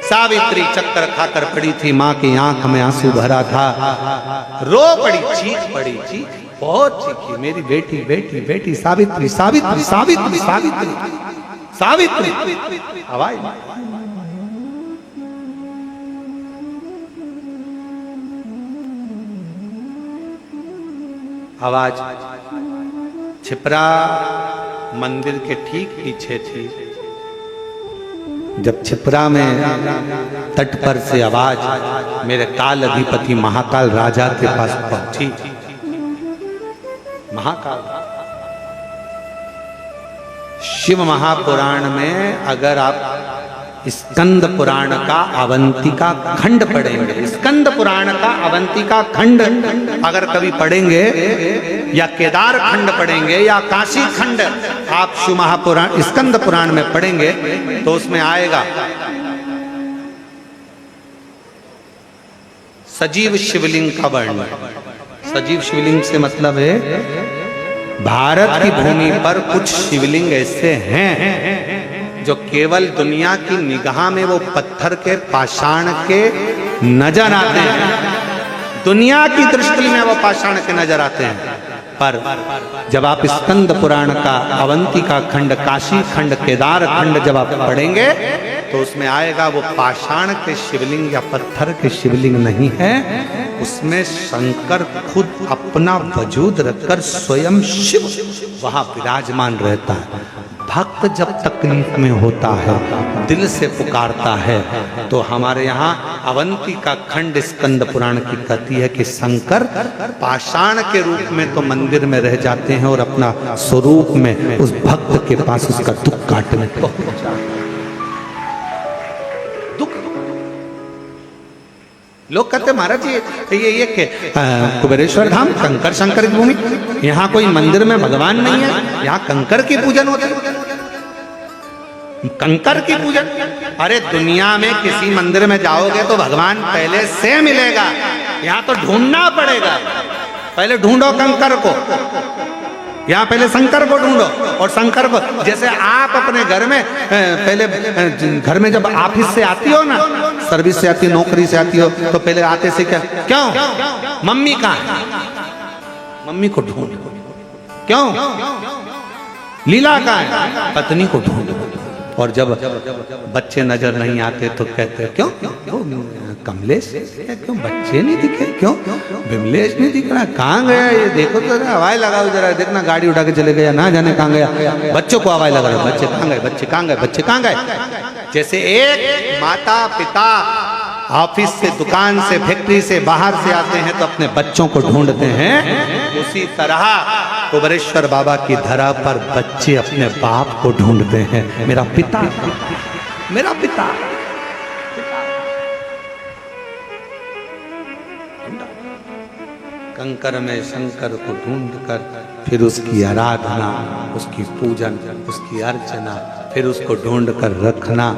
सावित्री चक्कर खाकर पड़ी थी, मां की आंख में आंसू भरा था, रो पड़ी, चीख पड़ी, चीख बहुत चीखी, मेरी बेटी बेटी बेटी सावित्री सावित्री सावित्री सावित्री सावित्री। आवाज आवाज छिपरा मंदिर के ठीक पीछे थी। जब छिपरा में तट पर से आवाज मेरे काल अधिपति महाकाल राजा के पास पहुंची। महाकाल शिव महापुराण में अगर आप स्कंद पुराण का अवंतिका खंड पढ़ेंगे, स्कंद पुराण का अवंतिका खंड अगर कभी पढ़ेंगे या केदार खंड पढ़ेंगे या काशी खंड आप शिव महापुराण स्कंद पुराण में पढ़ेंगे तो उसमें आएगा सजीव शिवलिंग का वर्णन। सजीव शिवलिंग से मतलब है भारत की भूमि पर कुछ शिवलिंग ऐसे हैं जो केवल दुनिया की निगाह में वो पत्थर के पाषाण के नजर आते हैं, दुनिया की दृष्टि में वो पाषाण के नजर आते हैं। पर जब आप स्कंद पुराण का अवंतिका खंड, काशी खंड, केदार खंड जब आप पढ़ेंगे तो उसमें आएगा वो पाषाण के शिवलिंग या पत्थर के शिवलिंग नहीं है, उसमें शंकर खुद अपना वजूद रखकर स्वयं शिव वहां विराजमान रहता है। भक्त जब तकलीफ में होता है, दिल से पुकारता है, तो हमारे यहाँ अवंतिका खंड स्कंद पुराण की कहती है कि शंकर पाषाण के रूप में तो मंदिर में रह जाते हैं और अपना स्वरूप में उस भक्त के पास उसका दुख काटने पहुंच जाते हैं। लोग कहते महाराज ये कुबेरेश्वर धाम कंकर शंकर की भूमि, यहाँ कोई मंदिर में भगवान नहीं है, यहाँ कंकर की पूजन होते है, कंकर की पूजन। अरे दुनिया में किसी मंदिर में जाओगे तो भगवान पहले से मिलेगा, यहाँ तो ढूंढना पड़ेगा। पहले ढूंढो कंकर को, यहाँ पहले शंकर को ढूंढो। और शंकर को जैसे आप अपने घर में पहले घर में जब ऑफिस से आती हो ना, सर्विस से आती हो, नौकरी से आती हो, तो पहले आते से क्या, क्यों मम्मी कहाँ है, मम्मी को ढूंढो। क्यों लीला कहाँ है, पत्नी को ढूंढो। और जब बच्चे नजर नहीं आते तो कहते क्यों कमलेश, क्यों बच्चे नहीं दिखे, क्यों विमलेश नहीं दिख रहा, कहाँ गया ये, देखो तो आवाज लगाओ जरा, देखना गाड़ी उठा के चले गया, ना जाने कहाँ गया। बच्चों को आवाज लगा रहे, बच्चे कहाँ गए, बच्चे कहाँ गए, बच्चे कहाँ गए। जैसे एक माता पिता ऑफिस से, दुकान से, फैक्ट्री से, बाहर से आते हैं तो अपने बच्चों को ढूंढते हैं, उसी तरह कुबेरेश्वर बाबा की धरा पर बच्चे अपने बाप को ढूंढते हैं। मेरा पिता, मेरा पिता। कंकर में शंकर को ढूंढकर फिर उसकी आराधना, उसकी पूजन, उसकी अर्चना, फिर उसको ढूंढकर रखना।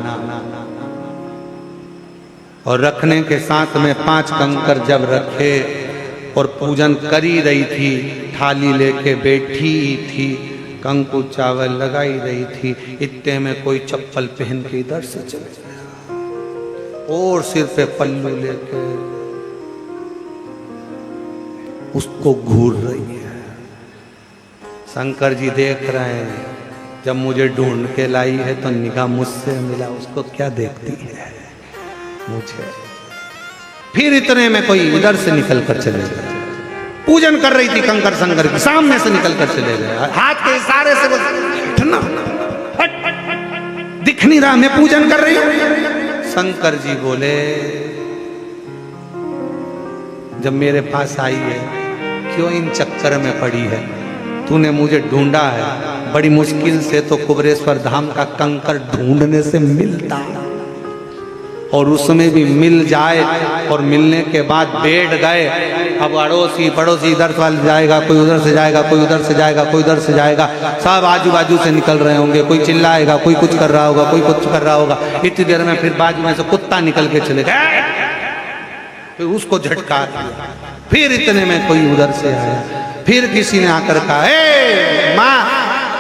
और रखने के साथ में 5 कंकर जब रखे और पूजन करी रही थी, थाली लेके बैठी थी, कंकु चावल लगाई रही थी, इतने में कोई चप्पल पहन के इधर से चले गया और सिर पे पल्लू लेके उसको घूर रही है। शंकर जी देख रहे हैं, जब मुझे ढूंढ के लाई है तो निगाह मुझसे मिला, उसको क्या देखती है, मुझे। फिर इतने में कोई इधर से निकल कर चले गए, पूजन कर रही थी कंकर शंकर की, सामने से निकल कर चले गए, हाथ के इशारे से वो हटना, दिख नहीं रहा, मैं पूजन कर रही हूं। शंकर जी बोले, जब मेरे पास आई है क्यों इन चक्कर में पड़ी है, तूने मुझे ढूंढा है, बड़ी मुश्किल से तो कुबेरेश्वर धाम का कंकर ढूंढने से मिलता, और उसमें भी मिल जाए और मिलने के बाद बैठ गए। अब अड़ोसी पड़ोसी इधर से जाएगा, कोई उधर से जाएगा, कोई उधर से जाएगा, कोई उधर से जाएगा, सब आजू बाजू से निकल रहे होंगे, कोई चिल्लाएगा, कोई कुछ कर रहा होगा, कोई कुछ कर रहा होगा। इतनी देर में फिर बाजू में से कुत्ता निकल के चले गए, फिर उसको झटका दिया। फिर इतने में कोई उधर से आया, फिर किसी ने आकर कहा, ए माँ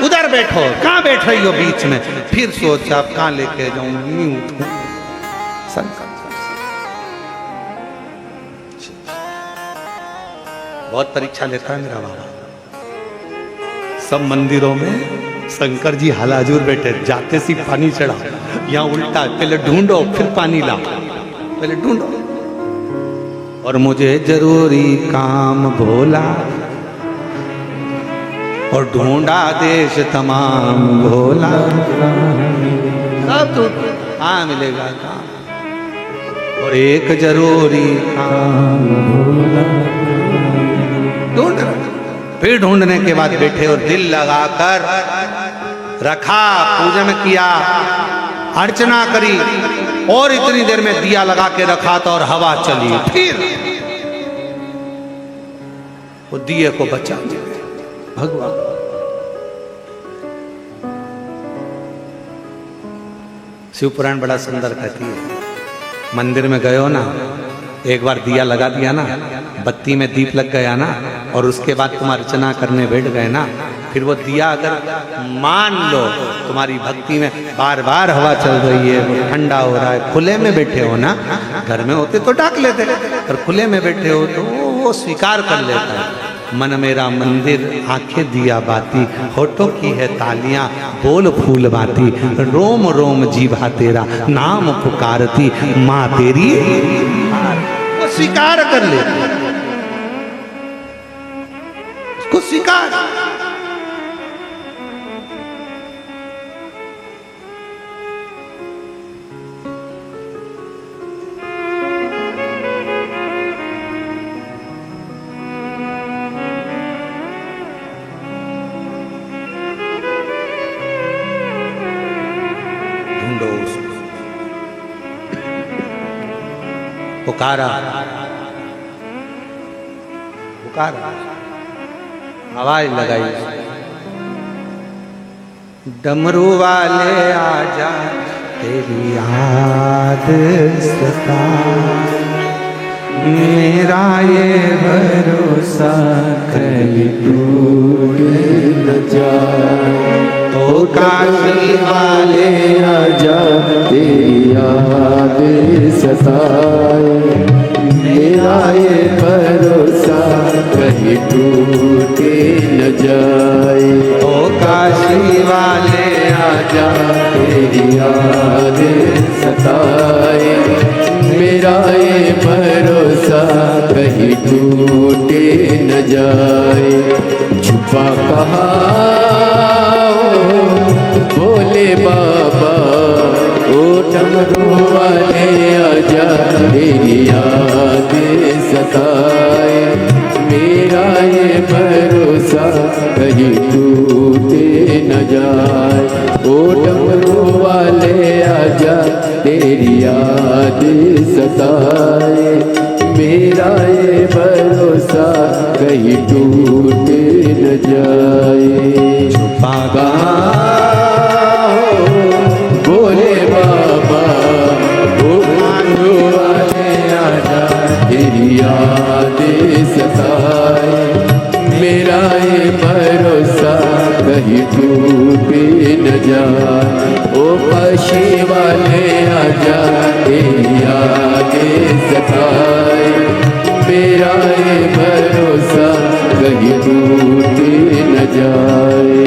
उधर बैठो, कहाँ बैठ रही हो बीच में? फिर सोचा अब कहाँ लेके जाऊं, नहीं उठूं। बहुत परीक्षा लेता है मेरा बाबा। सब मंदिरों में शंकर जी हालाजूर बैठे, जाते सी पानी चढ़ा, यहाँ उल्टा, पहले ढूंढो फिर पानी लाओ, पहले ढूंढो। और मुझे जरूरी काम भोला और ढूंढा देश तमाम भोला। अब तो हाँ मिलेगा काम, और एक जरूरी काम भोला। ढूंढ, फिर ढूंढने के बाद बैठे और दिल लगाकर रखा, पूजा में किया, अर्चना करी, और इतनी देर में दिया लगा के रखा था और हवा चली, फिर वो दिए को बचा दिया भगवान। शिव पुराण बड़ा सुंदर कहती है, मंदिर में गए हो ना, एक बार दिया लगा दिया ना, बत्ती में दीप लग गया ना, और उसके बाद तुम अर्चना करने बैठ गए ना, फिर वो दिया अगर मान लो तुम्हारी भक्ति में बार बार हवा चल रही है, वो ठंडा हो रहा है, खुले में बैठे हो ना, घर में होते तो डाक लेते, पर खुले में बैठे हो तो वो स्वीकार कर लेता है। मन मेरा मंदिर, आंखें दिया बाती, होठों की है तालियां, बोल फूल बाती, रोम रोम जीभा तेरा नाम पुकारती, माँ तेरी वो स्वीकार कर ले, उसको स्वीकार। पुकारा पुकारा, आवाज लगाई, डमरू वाले आजा तेरी याद सता, मेरा ये भरोसा कहीं टूट न जाए। तो काशी वाले आजा तेरी याद सताए, मेरा ये भरोसा कहीं टूटे न जाए। तो काशी वाले आजा तेरी याद सताए, मेरा ये भरोसा कहीं टूटे न जाए। छुपा कहाँ भोले बाबा, ओ डमरू वाले आजा तेरी याद सताए, मेरा ये भरोसा कहीं टूटे न जाए। ओ डमरू वाले आजा तेरी याद सताए, मेरा ये भरोसा कहीं टूटे न जाए। छुपा भोले बाबा, ओ डमरू वाले आजा तेरी याद सताए, मेरा ये भरोसा कहीं टूटे न जाए। ओ काशी वाले आजा तेरी याद सताए, मेरा ये भरोसा कहीं टूटे न जाए।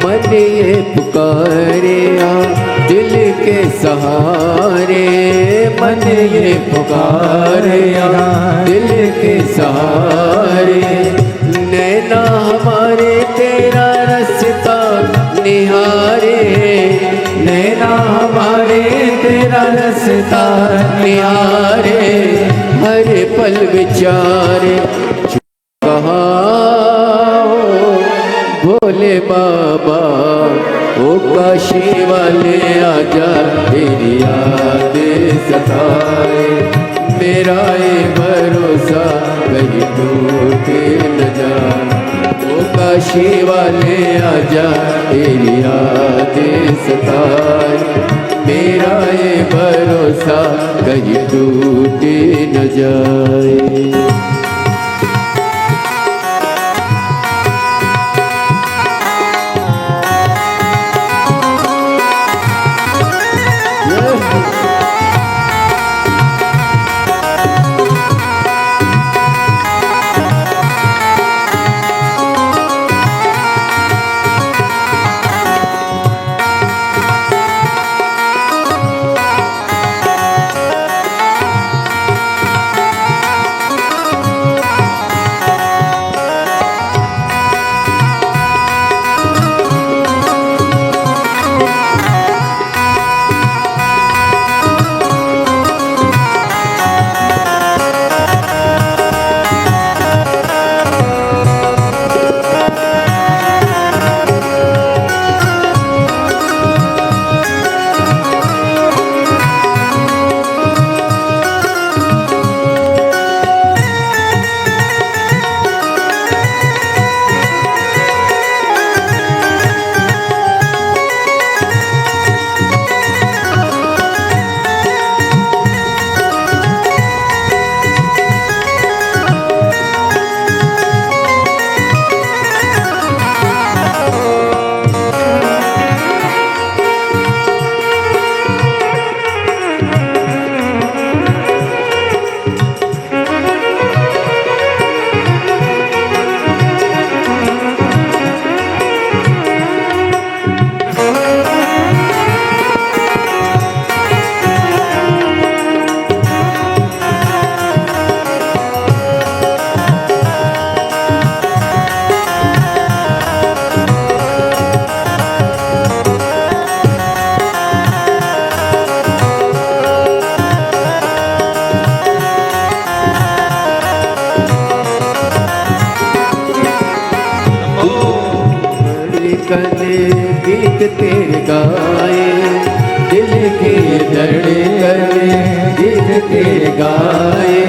मन ये पुकारे आ दिल के सहारे, मन ये पुकारे आ दिल के सहारे। नैना हमारे तेरा रास्ता निहारे, नैना हमारे तेरा रास्ता निहारे। हर पल विचारे कहाँ भोले बाबा, ओ काशी वाले आजा तेरी याद सताए। मेरा ये भरोसा कहीं टूट न जाए, ओ काशी वाले आजा तेरी याद सताए। मेरा ये भरोसा कहीं टूट न जाए। गीत तेरे गाए, दिल के धड़कन गीत तेरे गाए।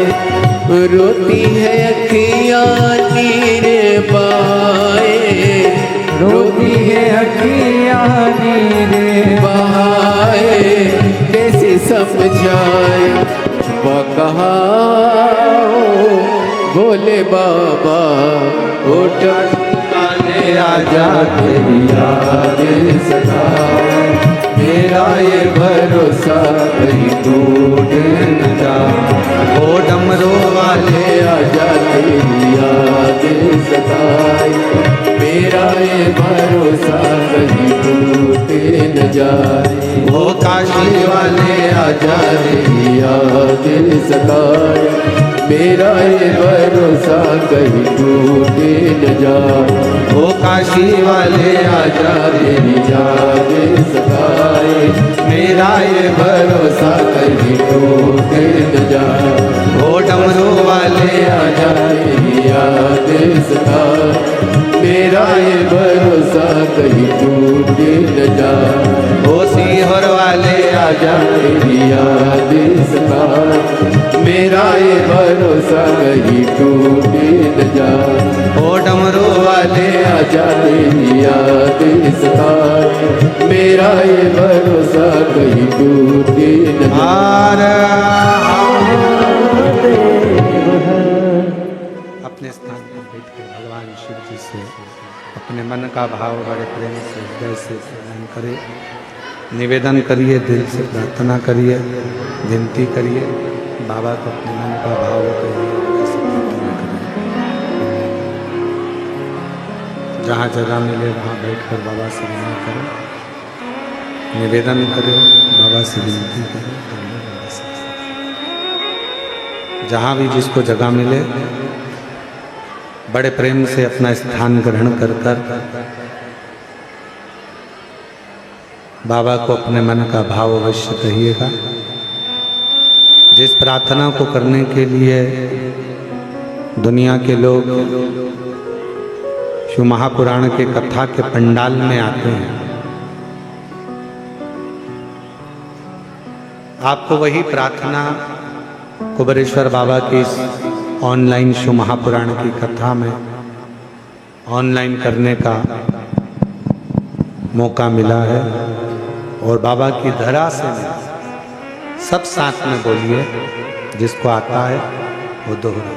रोती है अखियाँ नीर पाए, रोती है अखियाँ नीर बहाए। कैसे समझाए कहा भोले बाबा, उठ आजा तेरी याद सताए। मेरा ये भरोसा कहीं टूट न जाए, ओ डमरू वाले आजा तेरी याद सताए। मेरा ये भरोसा कहीं टूट न जाए, ओ काशी वाले आजा तेरी याद सताए। मेरा ये भरोसा कहीं टूट न जाए, ओ काशी वाले आजा तेरी याद सताए। मेरा ये भरोसा कहीं टूट न जाए, ओ डमरू वाले आजा तेरी याद सताए। मेरा ये भरोसा कहीं टूट न जाए, ओ सीहोर वाले आजा तेरी याद सताए। मेरा ये भरोसा कहीं टूट न जाए, ओ डमरू वाले आजा तेरी याद सताए। मेरा ये भरोसा कहीं टूट न जाए। अपने स्थान पर बैठकर भगवान शिव जी से अपने मन का भाव बड़े प्रेम से हृदय से प्रदान करे, निवेदन करिए, दिल से प्रार्थना करिए, विनती करिए, बाबा को अपने मन का भाव करिए, ऐसे प्रार्थना करिए। जहाँ जगह मिले वहाँ बैठकर बाबा से विनय करो, निवेदन करो, बाबा से विनती करो। जहाँ भी जिसको जगह मिले बड़े प्रेम से अपना स्थान ग्रहण कर कर बाबा को अपने मन का भाव अवश्य कहिएगा। जिस प्रार्थना को करने के लिए दुनिया के लोग शिव महापुराण के कथा के पंडाल में आते हैं, आपको वही प्रार्थना कुबेरेश्वर बाबा की इस ऑनलाइन शिव महापुराण की कथा में ऑनलाइन करने का मौका मिला है। और बाबा की धरा से सब साथ में बोलिए, जिसको आता है वो दोहराए।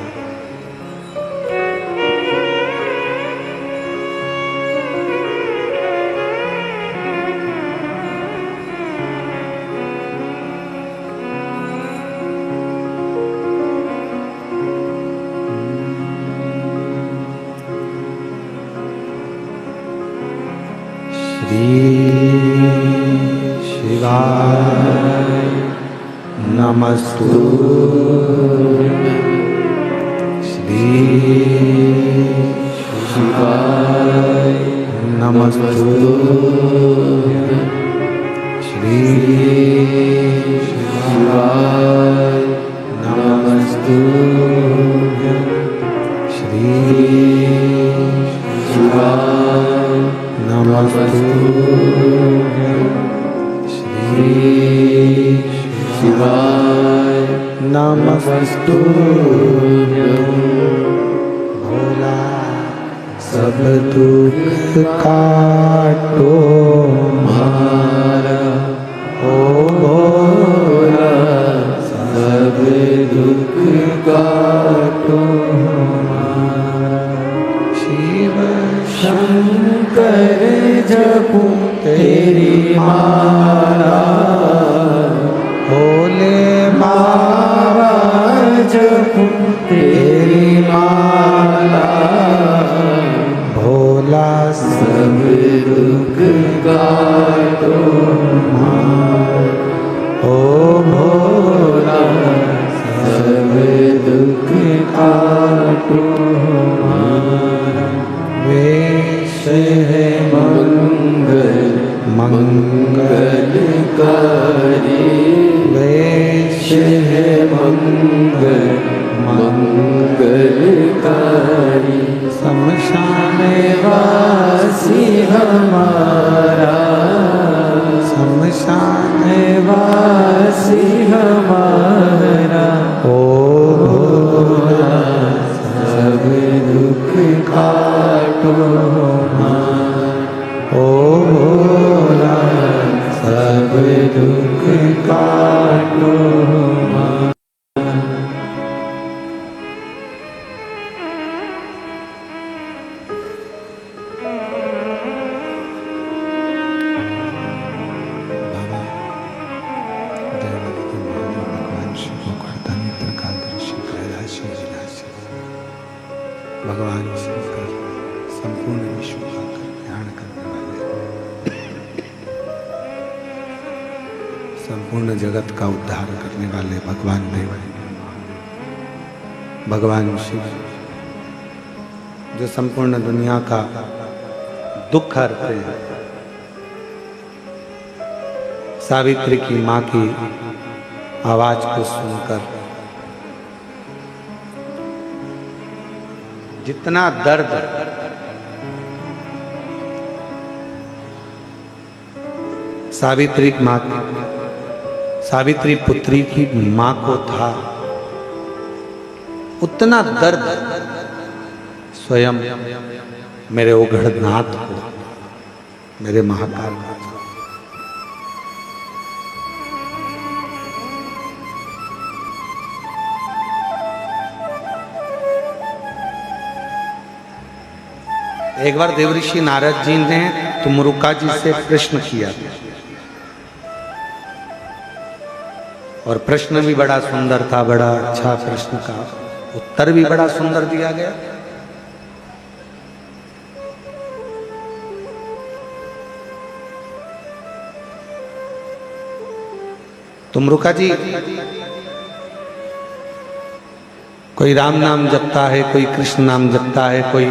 शिवाय नमस्तु श्री शिवाय नमस्तु श्री शिवाय नमस्तु श्री शिवाय नमस्तु श्री शिवाय नमस्तु। भोला सब दुख काटो मारा, ओ भोला सब दुख काटो मारा। शिव शंकर जपू तेरी माला, भोले बाबा जपू तेरी माला। भोला सब दुख काटो मारा, ओ भोला सब दुख काटो मारा। वेश है मंगल मंगलकारी, वेश है मंगल मंगलकारी। शमशान वासी हमारा, शमशान वासी हमारा। ओ भोला सब दुख काटो मारा, ओ भोला सब दुख काटो मारा। भगवान शंकर संपूर्ण विश्व का कल्याण करने वाले, संपूर्ण जगत का उद्धार करने वाले भगवान देव, भगवान शिव जो संपूर्ण दुनिया का दुख हरते हैं। सावित्री की माँ की आवाज को सुनकर जितना दर्द सावित्री पुत्री की मां को था, उतना दर्द स्वयं मेरे ओघड़नाथ को, मेरे महाकाल को। एक बार देवऋषि नारद जी ने तुमरुका जी से प्रश्न किया और प्रश्न भी बड़ा सुंदर था, बड़ा अच्छा प्रश्न का उत्तर भी बड़ा सुंदर दिया गया। तुमरुका जी, कोई राम नाम जपता है, कोई कृष्ण नाम जपता है, कोई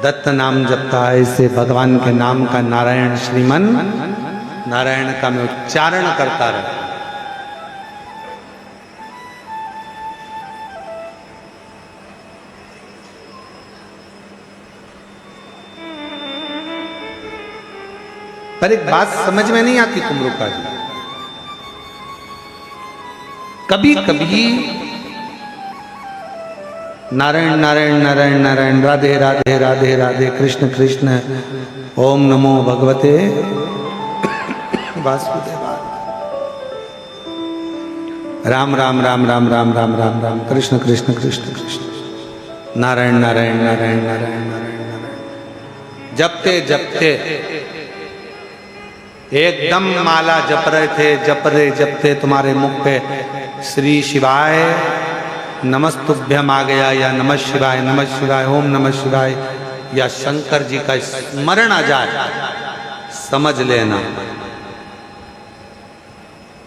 दत्त नाम जपता है, इसे भगवान के नाम का नारायण श्रीमन नारायण का मैं उच्चारण करता रहता। पर एक बात समझ में नहीं आती तुमरुका जी, कभी कभी नारायण नारायण नारायण नारायण, राधे राधे राधे राधे, कृष्ण कृष्ण, ओम नमो भगवते वासुदेवाय, राम राम राम राम राम राम राम राम, कृष्ण कृष्ण कृष्ण कृष्ण, नारायण नारायण नारायण नारायण नारायण नारायण, जपते जपते एकदम माला जप रहे थे, जपते तुम्हारे मुख पे श्री शिवाय नमस्तुभ्यम आ गया, या नमः शिवाय, ओम नमः शिवाय, या शंकर जी का स्मरण आ जाए, समझ लेना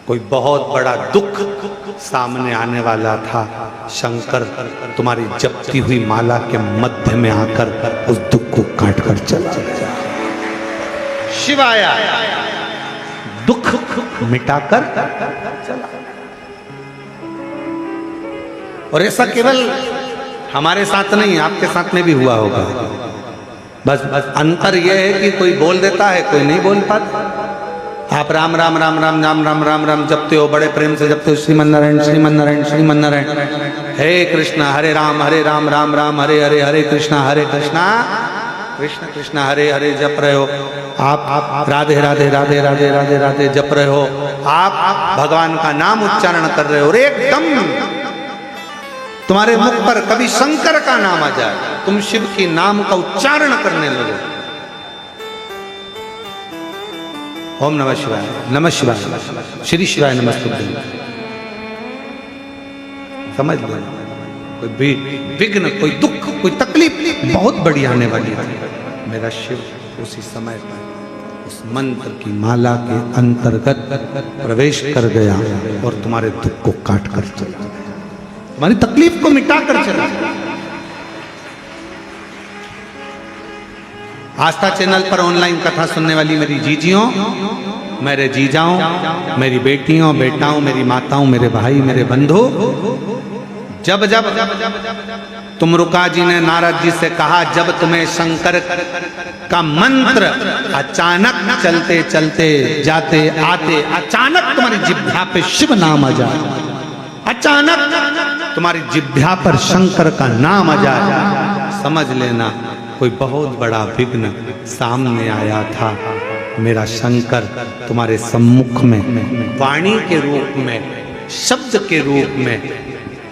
कोई बहुत बड़ा दुख सामने आने वाला था। शंकर तुम्हारी जपती हुई माला के मध्य में आकर उस दुख को काट कर चला गया। शिवाय दुख मिटाकर चला। और ऐसा केवल हमारे साथ नहीं, आपके साथ में भी हुआ होगा। बस अंतर यह है कि कोई बोल देता है, कोई नहीं बोल पाता। आप राम राम राम राम राम राम राम राम जपते हो, बड़े प्रेम से जपते हो, श्रीमन नारायण श्रीमन नारायण श्रीमन नारायण, हे कृष्णा हरे राम राम राम हरे हरे, हरे कृष्णा कृष्ण कृष्ण हरे हरे जप रहे हो। आप राधे राधे राधे राधे राधे राधे जप रहे हो, आप भगवान का नाम उच्चारण कर रहे हो, और एकदम तुम्हारे मुख पर कभी शंकर का नाम आ जाए, तुम शिव की नाम का उच्चारण करने लगो, ओम नमः शिवाय, श्री शिवाय नमस्तुभ्यं, समझ लो कोई विघ्न, कोई दुख, कोई तकलीफ बहुत बड़ी आने वाली है, मेरा शिव उसी समय पर उस मंत्र की माला के अंतर्गत प्रवेश कर गया और तुम्हारे दुख को काट कर चला गया, तुम्हारी तकलीफ को मिटा कर चला गया। आस्था चैनल पर ऑनलाइन कथा सुनने वाली मेरी जीजियों, मेरे जीजाओं, मेरी बेटियों, बेटाओं, मेरी माताओं, मेरे भाई, मेरे बंधु, जब जब तुमरुका जी ने नारद जी से कहा, जब तुम्हें शंकर का मंत्र अचानक चलते चलते जाते आते अचानक तुम्हारी जिह्वा पे शिव नाम आ जाए, अचानक तुम्हारी जिह्वा पर शंकर का नाम आ जाए, समझ लेना कोई बहुत बड़ा विघ्न सामने आया था। मेरा शंकर तुम्हारे सम्मुख में वाणी के रूप में, शब्द के रूप में,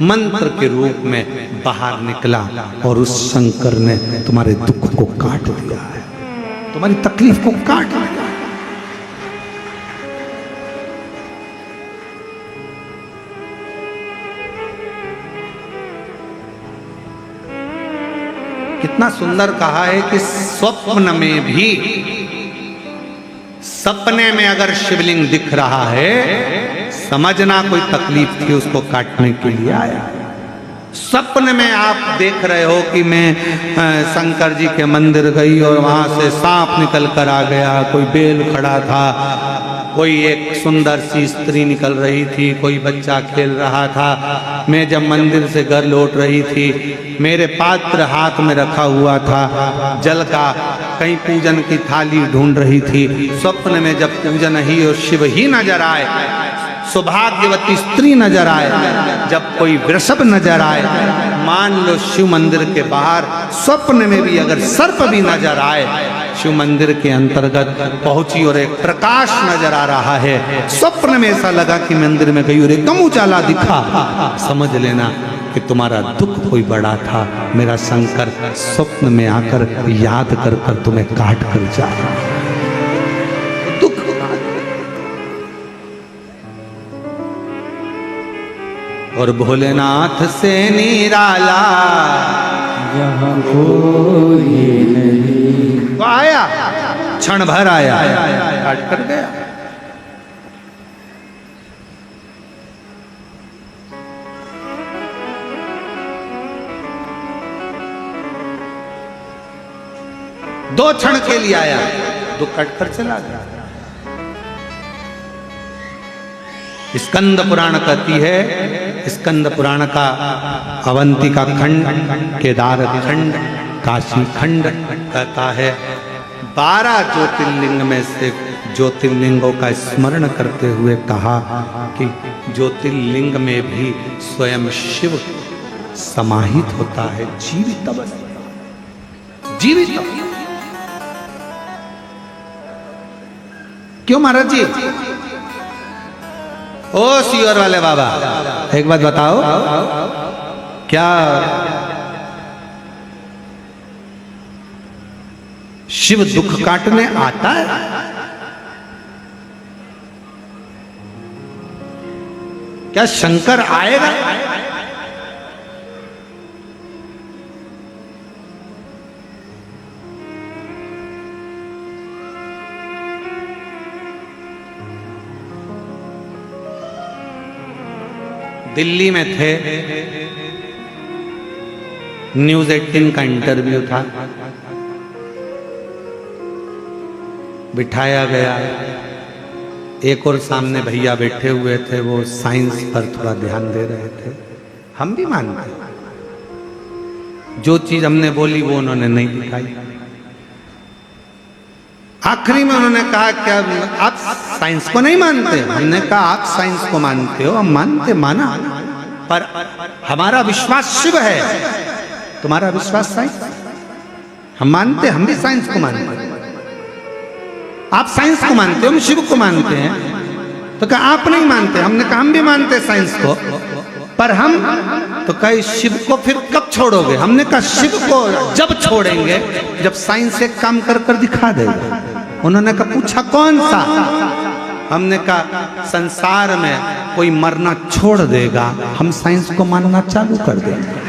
मंत्र के रूप में बाहर निकला, और उस शंकर ने तुम्हारे दुख को काट दिया है, तुम्हारी तकलीफ को काट दिया। कितना सुंदर कहा है कि स्वप्न में भी, सपने में अगर शिवलिंग दिख रहा है, समझना कोई तकलीफ थी उसको काटने के लिए आया। सपन में आप देख रहे हो कि मैं शंकर जी के मंदिर गई और वहां से सांप निकल कर आ गया, कोई बेल खड़ा था, कोई एक सुंदर सी स्त्री निकल रही थी, कोई बच्चा खेल रहा था। मैं जब मंदिर से घर लौट रही थी, मेरे पात्र हाथ में रखा हुआ था जल का, कहीं पूजन की थाली ढूंढ रही थी। स्वप्न में जब पूजन ही और शिव ही नजर आए, सौभाग्यवती स्त्री नजर आए, जब कोई वृषभ नजर आए, मान लो शिव मंदिर के बाहर स्वप्न में भी अगर सर्प भी नजर आए, शिव मंदिर के अंतर्गत पहुंची और एक प्रकाश नजर आ रहा है, स्वप्न में ऐसा लगा कि मंदिर में गई और एकदम उजाला दिखा, समझ लेना कि तुम्हारा दुख कोई बड़ा था। मेरा शंकर स्वप्न में आकर याद कर कर तुम्हें काट कर जा रहा है। और भोलेनाथ से निराला यहाँ कोई नहीं। तो आया, क्षण भर आया, काट कर गया। 2 क्षण के लिए आया, दुख कट कर चला गया। स्कंद पुराण कहती है, स्कंद पुराण का अवंतिका खंड, केदार खंड, काशी खंड कहता है 12 ज्योतिर्लिंग में से ज्योतिर्लिंगों का स्मरण करते हुए कहा कि ज्योतिर्लिंग में भी स्वयं शिव समाहित होता है, जीवित अवस्था, जीवित। क्यों महाराज जी? ओ सीवर वाले बाबा, एक बात बताओ, क्या शिव दुख काटने आता है? क्या शंकर आएगा? दिल्ली में थे, न्यूज़ 18 का इंटरव्यू था, बिठाया गया, एक और सामने भैया बैठे हुए थे, वो साइंस पर थोड़ा ध्यान दे रहे थे। हम भी मानते, जो चीज हमने बोली वो उन्होंने नहीं दिखाई। आखिरी में उन्होंने कहा क्या आप साइंस को नहीं मानते? हमने कहा आप साइंस को मानते हो, हम मानते, माना, पर हमारा विश्वास शिव है, तुम्हारा विश्वास साइंस। हम मानते, हम भी साइंस को मानते हैं। आप साइंस को मानते हो, हम शिव को मानते हैं। तो कहा आप नहीं मानते, हमने कहा हम भी मानते साइंस को, पर हम तो कहे शिव को फिर कब छोड़ोगे? हमने कहा शिव को जब छोड़ेंगे जब साइंस एक काम कर कर दिखा देगा। उन्होंने कहा पूछा कौन सा? हमने कहा संसार में कोई मरना छोड़ देगा, हम साइंस को मानना चालू कर देंगे।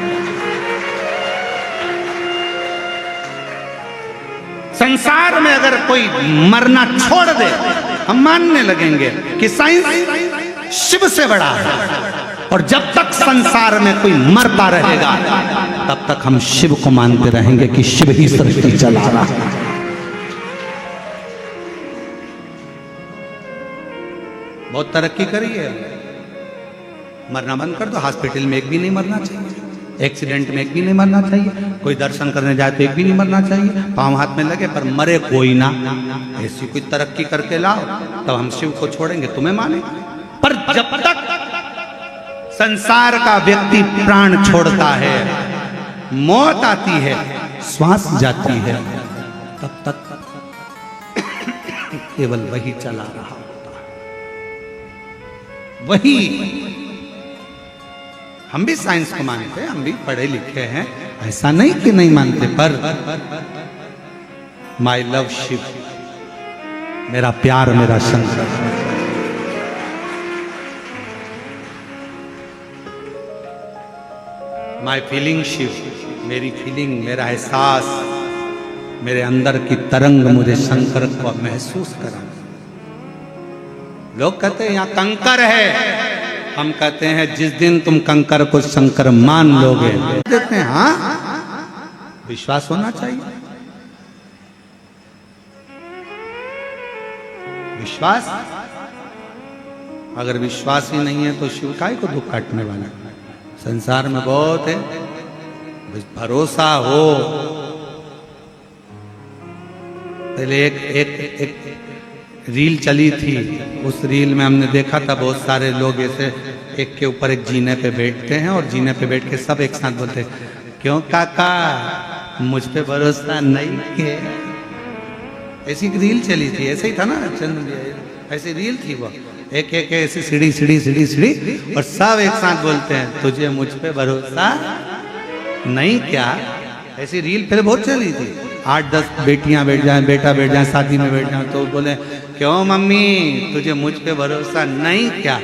संसार में अगर कोई मरना छोड़ दे, हम मानने लगेंगे कि साइंस शिव से बड़ा है। और जब तक संसार में कोई मरता रहेगा तब तक हम शिव को मानते रहेंगे कि शिव ही सृष्टि चला रहा है। बहुत तरक्की करी है, मरना बंद कर दो। हॉस्पिटल में एक भी नहीं मरना चाहिए, एक्सीडेंट में एक भी नहीं मरना चाहिए, कोई दर्शन करने जाए तो एक भी नहीं मरना चाहिए, पांव हाथ में लगे पर मरे कोई ना। ऐसी कोई तरक्की करके लाओ तब हम शिव को छोड़ेंगे, तुम्हें माने। पर जब तक संसार का व्यक्ति प्राण छोड़ता है, मौत आती है, श्वास जाती है, तब तक केवल वही चला रहा होता है, वही। हम भी साइंस को मानते हैं, हम भी पढ़े लिखे हैं, ऐसा नहीं कि नहीं मानते, पर माई लव शिव, मेरा प्यार, मेरा शंकर। माई फीलिंग शिव, मेरी फीलिंग, मेरा एहसास, मेरे अंदर की तरंग मुझे शंकर को महसूस करा। लोग कहते हैं यहाँ कंकर है, हम कहते हैं जिस दिन तुम कंकर को शंकर मान लोगे, कहते हैं हाँ, विश्वास होना चाहिए। विश्वास, अगर विश्वास ही नहीं है तो शिव काय को दुख काटने वाला। संसार में बहुत है, भरोसा हो। पहले एक रील चली थी, उस रील में हमने देखा था बहुत सारे लोग ऐसे एक के ऊपर एक जीने पे बैठते हैं और जीने पे बैठ के सब एक साथ बोलते हैं, क्यों काका मुझ पे भरोसा नहीं के। ऐसी रील चली थी, ऐसे ही था ना चंद्र, ऐसी रील थी वो, एक एक ऐसी सीढ़ी सीढ़ी सीढ़ी सीढ़ी और सब एक साथ बोलते हैं तुझे मुझ पे भरोसा नहीं क्या। ऐसी रील फिर बहुत चली थी। 8-10 बेटियां बैठ जाएं, बेटा बैठ जाए, शादी में बैठ जाए तो बोले क्यों मम्मी तुझे मुझ पे भरोसा नहीं क्या।